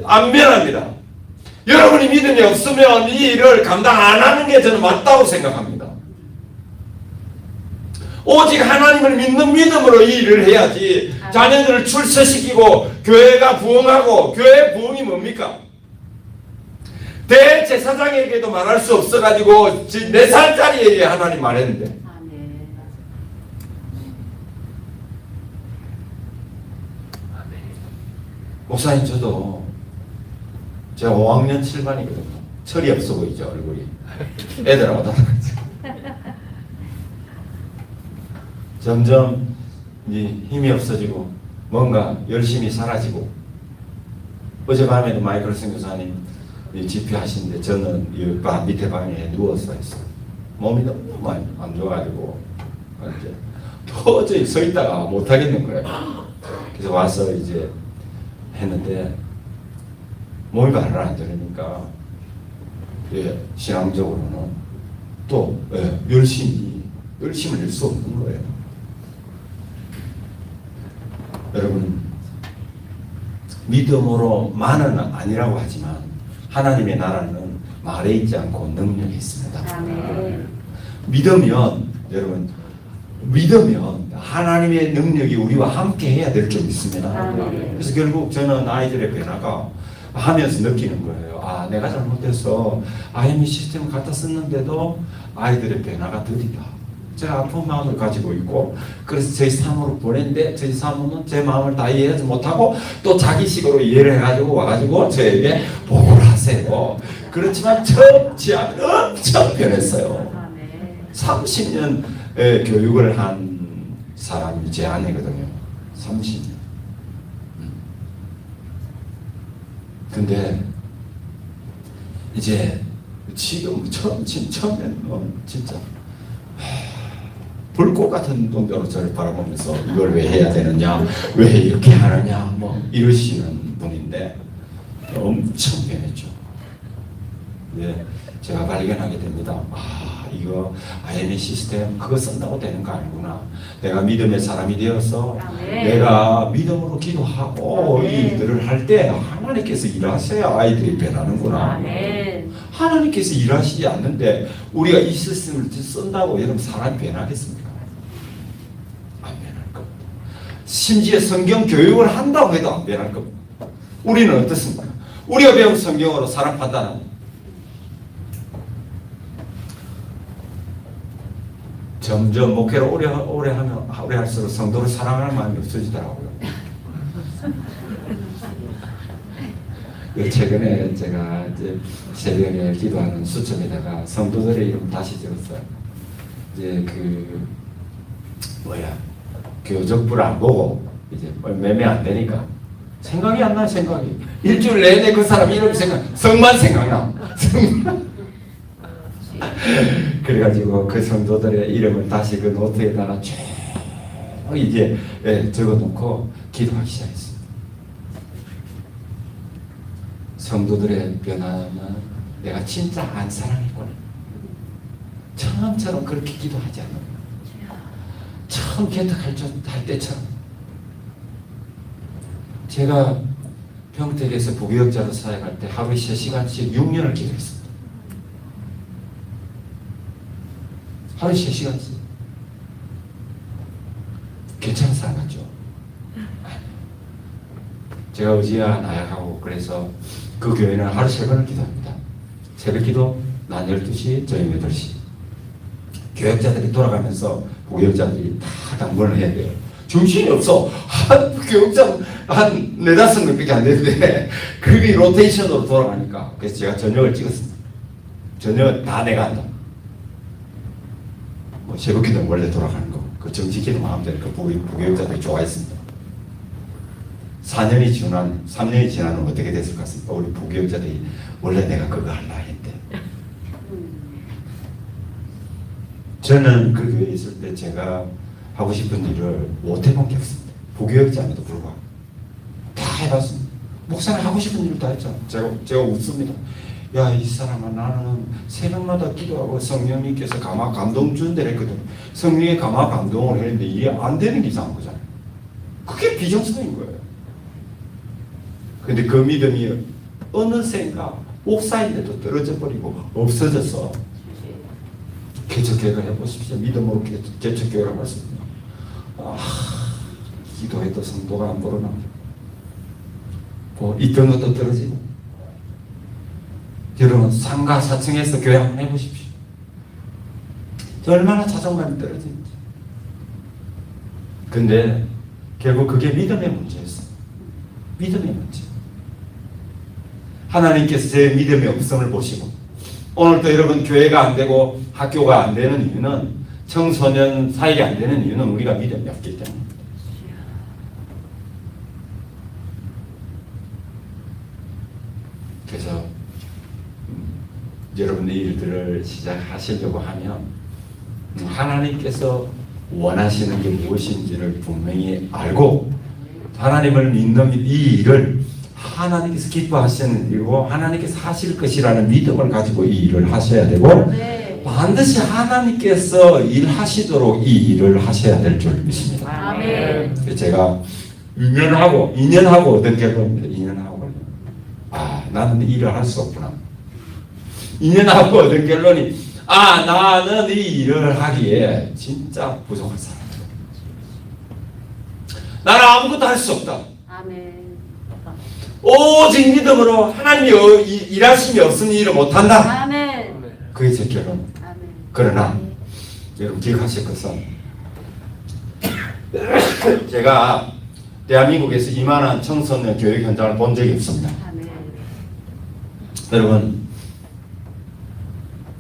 안 변합니다. 여러분이 믿음이 없으면 이 일을 감당 안 하는 게 저는 맞다고 생각합니다. 오직 하나님을 믿는 믿음으로 이 일을 해야지 자녀들을 출세시키고 교회가 부흥하고 교회 부흥이 뭡니까? 대제사장에게도 말할 수 없어가지고 4살짜리에게 하나님 말했는데 목사님 저도 제가 5학년 7반이거든요. 철이 없어 보이죠 얼굴이. 애들하고 다르지. 점점 이제 힘이 없어지고 뭔가 열심히 사라지고 어젯밤에도 마이클 선교사님 집회하시는데 저는 이 밑에 방에 누워서 했어요. 몸이 너무 많이 안 좋아가지고 이제 도저히 서 있다가 못 하겠는 거예요. 그래서 와서 이제 했는데 몸이 말을 안 들으니까 예, 신앙적으로는 또 예, 열심을 낼 수 없는 거예요. 여러분 믿음으로만은 아니라고 하지만 하나님의 나라는 말에 있지 않고 능력이 있습니다. 아멘. 믿으면 하나님의 능력이 우리와 함께 해야 될 줄 믿습니다. 아멘. 그래서 결국 저는 아이들의 변화가 하면서 느끼는 거예요. 아, 내가 잘못해서 IME 시스템을 갖다 썼는데도 아이들의 변화가 더디다. 제가 아픈 마음을 가지고 있고, 그래서 저희 사모로 보냈는데 저희 사모는 제 마음을 다 이해하지 못하고 또 자기식으로 이해를 해가지고 와가지고 저에게 보고를 하세요. 그렇지만 처음치 않은 엄청 변했어요. 아멘. 30년 교육을 한 사람이 제 아내거든요. 30년. 근데 이제 지금 처음에는 진짜 불꽃 같은 눈으로 저를 바라보면서 이걸 왜 해야 되느냐, 왜 이렇게 하느냐, 뭐 이러시는 분인데 엄청 변했죠. 네, 제가 발견하게 됩니다. 아, 이거 IME 시스템 그거 쓴다고 되는 거 아니구나. 내가 믿음의 사람이 되어서 아멘. 내가 믿음으로 기도하고 이 아멘. 일들을 할 때 하나님께서 일하셔야 아이들이 변하는구나. 아멘. 하나님께서 일하시지 않는데 우리가 이 시스템을 쓴다고 여러분 사람이 변하겠습니까? 안 변할 겁니다. 심지어 성경 교육을 한다고 해도 안 변할 겁니다. 우리는 어떻습니까? 우리가 배운 성경으로 사람 판단합니다. 점점 목회를 오래 할수록 성도를 사랑하는 마음이 없어지더라고요. 최근에 제가 이제 새벽에 기도하는 수첩에다가 성도들의 이름 다시 적었어요. 이제 교적부를 안 보고 이제 매매 안 되니까 생각이 안 나. 생각이 일주일 내내 그 사람 이름 성만 생각나. 성만. 그래가지고 그 성도들의 이름을 다시 그 노트에다가 쭉 이제 적어놓고 기도하기 시작했어요. 성도들의 변화는 내가 진짜 안 사랑했구나. 처음처럼 그렇게 기도하지 않는 거야. 처음 개척할 때처럼. 제가 평택에서 부교역자로 사역할 때 하루에 3시간씩 6년을 기도했습니다. 하루에 3시간씩. 괜찮아서 안 하죠. 제가 의지와 나약하고 그래서 그 교회는 하루 3번을 기도합니다. 새벽 기도, 낮 12시, 저녁 8시. 교역자들이 돌아가면서 부교역자들이 다 당번을 해야 돼요. 정신이 없어. 한 교역자 한 4-5명밖에 안 되는데 그게 로테이션으로 돌아가니까. 그래서 제가 저녁을 찍었습니다. 저녁은 다 내가 한다. 뭐 새벽 기도는 원래 돌아가는 거. 그 정식 기도 마음대로 그 부교역자들이 좋아했습니다. 3년이 지나면 어떻게 됐을 것 같습니까? 우리 부교역자들이 원래 내가 그거 하려 했대. 저는 그 교회에 있을 때 제가 하고 싶은 일을 못 해본 게 없습니다. 부교역자임에도 불구하고 다 해봤습니다. 목사님 하고 싶은 일을 다 했잖아. 제가 웃습니다. 야, 이 사람아, 나는 새벽마다 기도하고 성령님께서 감동 주는 데를 했거든. 성령의 감동을 했는데 이게 안 되는 게 이상한 거잖아요. 그게 비정상인 거예요. 근데 그 믿음이 어느샌가 목사인데도 떨어져 버리고 없어져서 개척교회를 해보십시오. 믿음으로 개척교회를 해봤습니다. 기도해도 성도가 안 벌어나. 있던 것도 떨어지고. 여러분 상가 4층에서 교회 한번 해보십시오. 얼마나 자존감이 떨어지는지. 근데 결국 그게 믿음의 문제였어요. 믿음의 문제. 하나님께서 제 믿음의 없음을 보시고 오늘도 여러분 교회가 안 되고 학교가 안 되는 이유는 청소년 사역이 안 되는 이유는 우리가 믿음이 없기 때문입니다. 그래서 여러분의 일들을 시작하시려고 하면 하나님께서 원하시는 게 무엇인지를 분명히 알고 하나님을 믿는 이 일을 하나님께서 기뻐하시는 일이고 하나님께서 하실 것이라는 믿음을 가지고 이 일을 하셔야 되고 네. 반드시 하나님께서 일하시도록 이 일을 하셔야 될 줄 믿습니다. 아멘. 그래서 제가 2년하고 얻은 결론입니다. 2년하고 나는 이 일을 할 수 없구나. 2년하고 얻은 결론이 나는 이 일을 하기에 진짜 부족한 사람이다. 나는 아무것도 할 수 없다. 아멘. 오직 믿음으로 하나님이 일하심이 없으니 일을 못한다. 아멘. 그게 제 결론. 아멘. 그러나 여러분 기억하실 것은 제가 대한민국에서 이만한 청소년 교육 현장을 본 적이 없습니다. 아멘. 여러분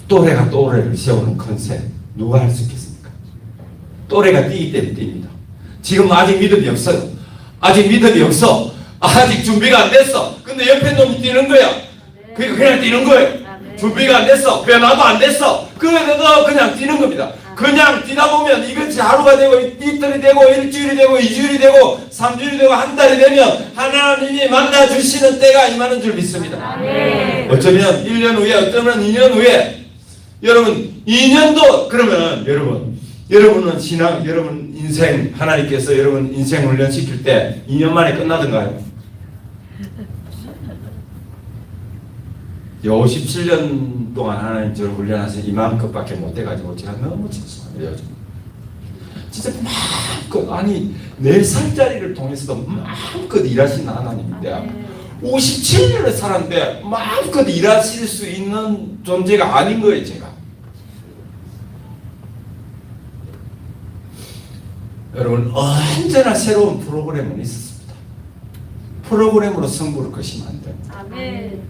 또래가 또래를 세우는 컨셉 누가 할 수 있겠습니까? 또래가 뛰기 때문에 뜁니다. 지금 아직 믿음이 없어요. 아직 믿음이 없어. 아직 준비가 안 됐어. 근데 옆에 놈이 뛰는 거야. 그러니까 그냥 뛰는 거예요. 준비가 안 됐어. 그냥 나도 안 됐어. 그래서 그냥 뛰는 겁니다. 그냥 뛰다 보면 이것이 하루가 되고 이틀이 되고 일주일이 되고 2주일이 되고 3주일이 되고 한 달이 되면 하나님이 만나주시는 때가 임하는 줄 믿습니다. 어쩌면 1년 후에 어쩌면 2년 후에 여러분 2년도 그러면 여러분은 신앙 여러분 인생 하나님께서 여러분 인생 훈련 시킬 때 2년 만에 끝나던가요? 57년 동안 하나님 저를 훈련하셔서 이만큼밖에 못 돼가지고 제가 너무 죄송합니다. 요즘 진짜 마음껏 4살짜리를 통해서도 마음껏 일하시는 하나님인데 57년을 살았는데 마음껏 일하실 수 있는 존재가 아닌 거예요. 제가 여러분 언제나 새로운 프로그램은 있었습니다. 프로그램으로 승부를 거시면 안 됩니다. 아멘.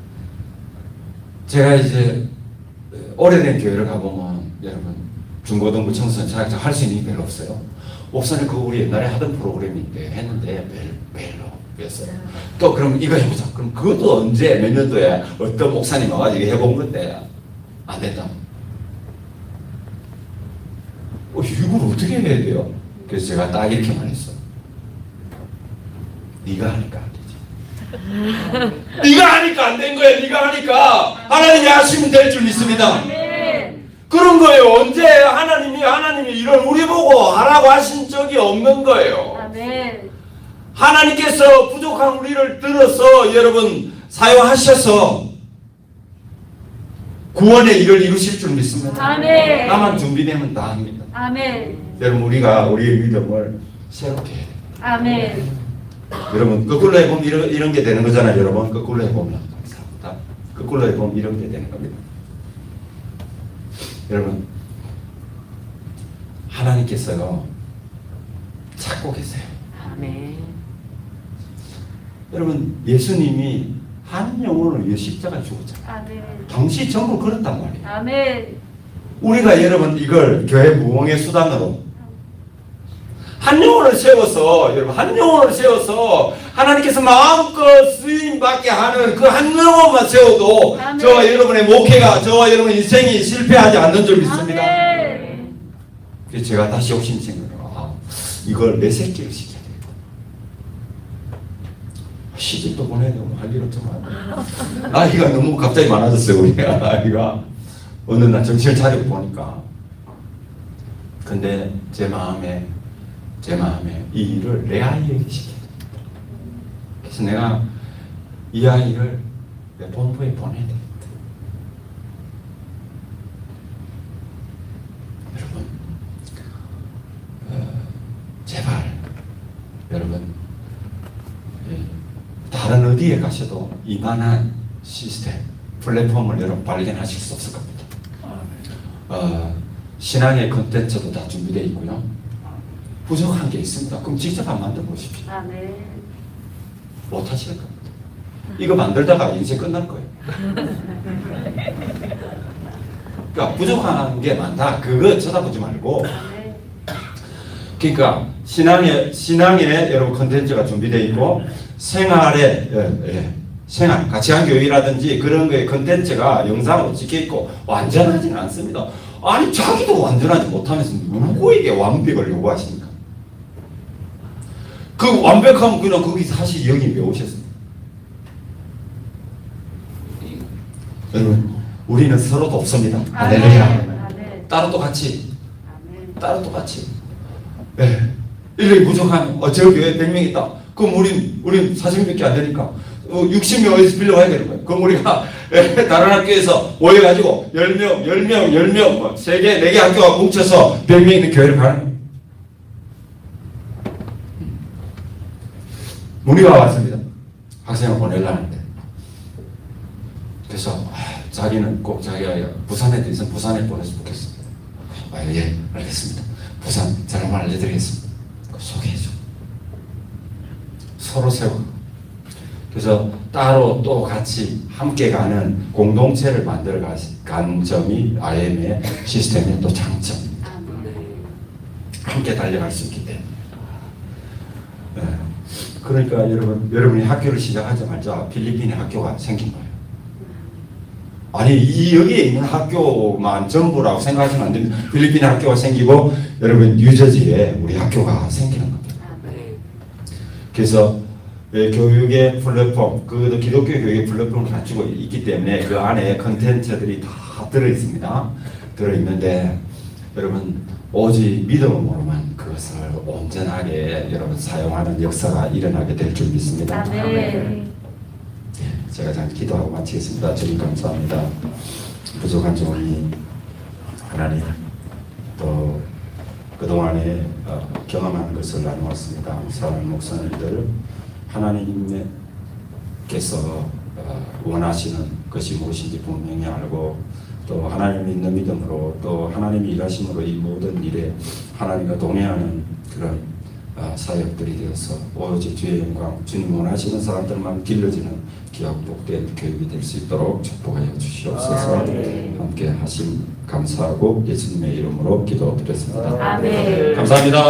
제가 이제 오래된 교회를 가보면 여러분 중고등부 청소년 자격증 할 수 있는 게 별로 없어요. 목사님 그거 우리 옛날에 하던 프로그램인데 했는데 별로 그랬어요. 또 그럼 이거 해보자. 그럼 그것도 언제 몇 년도에 어떤 목사님 와가지고 해본 건데 안 된다. 이걸 어떻게 해야 돼요? 그래서 제가 딱 이렇게 말했어. 네가 하니까 안 되지. 네가 하니까 안 된 거야. 네가 하니까 하나님이 하시면 될 줄 믿습니다. 그런 거예요. 언제 하나님이 이걸 우리 보고 하라고 하신 적이 없는 거예요. 아멘. 하나님께서 부족한 우리를 들어서 여러분 사용하셔서 구원의 일을 이루실 줄 믿습니다. 아멘. 나만 준비되면 다 합니다. 아멘. 여러분 우리가 우리의 믿음을 새롭게 해야 됩니다. 아멘. 여러분 거꾸로 해보면 이런 게 되는 거잖아요. 여러분 거꾸로 해보면 감사합니다. 거꾸로 해보면 이런 게 되는 겁니다. 여러분 하나님께서요 찾고 계세요. 아멘. 여러분 예수님이 한 영혼을 위해 십자가 죽었잖아요. 아멘. 당시 전부 그렇단 말이에요. 아멘. 우리가 여러분 이걸 교회 부흥의 수단으로 한 영혼을 세워서 여러분 한 영혼을 세워서 하나님께서 마음껏 쓰임 받게 하는 그 한 영혼만 세워도 아멘. 저와 여러분의 목회가 저와 여러분 인생이 실패하지 않는 줄 믿습니다. 아멘. 그래서 제가 다시 욕심 생겨요. 이걸 내 새끼를 시켜야 되고 시집도 보내야 되고 할 일 없지만 나이가 너무 갑자기 많아졌어요. 우리 아이가 어느 날 정신을 차리고 보니까 근데 제 마음에 이 일을 내 아이에게 시켜야 됩니다. 그래서 내가 이 아이를 내 본부에 보내야 됩니다. 여러분 제발 여러분 다른 어디에 가셔도 이만한 시스템 플랫폼을 여러분 발견하실 수 없을 겁니다. 신앙의 콘텐츠도 다 준비되어 있고요. 부족한 게 있습니다. 그럼 직접 한번 만들어 보십시오. 아멘. 못 하실 겁니다. 이거 만들다가 인생 끝날 거예요. 그러니까 부족한 게 많다. 그거 쳐다보지 말고. 아멘. 그러니까 신앙에 여러분 콘텐츠가 준비되어 있고 생활에 생활, 가치관 교육이라든지 그런 거의 컨텐츠가 영상으로 찍혀있고 완전하지는 않습니다. 아니 자기도 완전하지 못하면서 누구에게 완벽을 요구하십니까? 그 완벽하면 그냥 거기서 사실 여기 왜 오셨습니까? 여러분 우리는 서로 돕습니다. 할렐루야. 아멘. 따로 또 같이 아멘. 따로 또 같이. 예. 인력이 부족하면 저 교회 100명 있다. 그럼 우린 40명밖에 안 되니까 60명 어디서 빌려와야 되는 거예요. 그럼 우리가 다른 학교에서 모여가지고 10명 뭐 3개, 4개 학교가 뭉쳐서 100명 있는 교회를 가는 거예요. 문의가 왔습니다. 학생을 보내려는데. 그래서 자기는 꼭 자기가 부산에 대해서 부산에 보내서 좋겠습니다. 예, 알겠습니다. 부산 사람을 알려드리겠습니다. 소개해줘. 서로 세워. 그래서 따로 또 같이 함께 가는 공동체를 만들어 간 점이 IM의 시스템의 또 장점입니다. 함께 달려갈 수 있기 때문에. 네. 그러니까 여러분이 학교를 시작하자마자 필리핀에 학교가 생긴 거예요. 아니 여기에 있는 학교만 전부라고 생각하시면 안 됩니다. 필리핀에 학교가 생기고 여러분 뉴저지에 우리 학교가 생기는 겁니다. 그래서 교육의 플랫폼, 그것도 기독교 교육의 플랫폼을 갖추고 있기 때문에 그 안에 컨텐츠들이 다 들어있습니다. 들어있는데 여러분 오직 믿음으로만 그것을 온전하게 여러분 사용하는 역사가 일어나게 될 줄 믿습니다. 아멘. 제가 잠깐 기도하고 마치겠습니다. 주님 감사합니다. 부족한 종이 하나님 또 그동안에 경험한 것을 나누었습니다. 사랑하는 목사님들 하나님께서 원하시는 것이 무엇인지 분명히 알고 또 하나님 믿는 믿음으로 또 하나님이 일하심으로 이 모든 일에 하나님과 동행하는 그런 사역들이 되어서 오직 주의 영광 주님 원하시는 사람들만 길러지는 기업 복된 교육이 될 수 있도록 축복하여 주시옵소서. 함께 하심 감사하고 예수님의 이름으로 기도드렸습니다. 아멘. 감사합니다.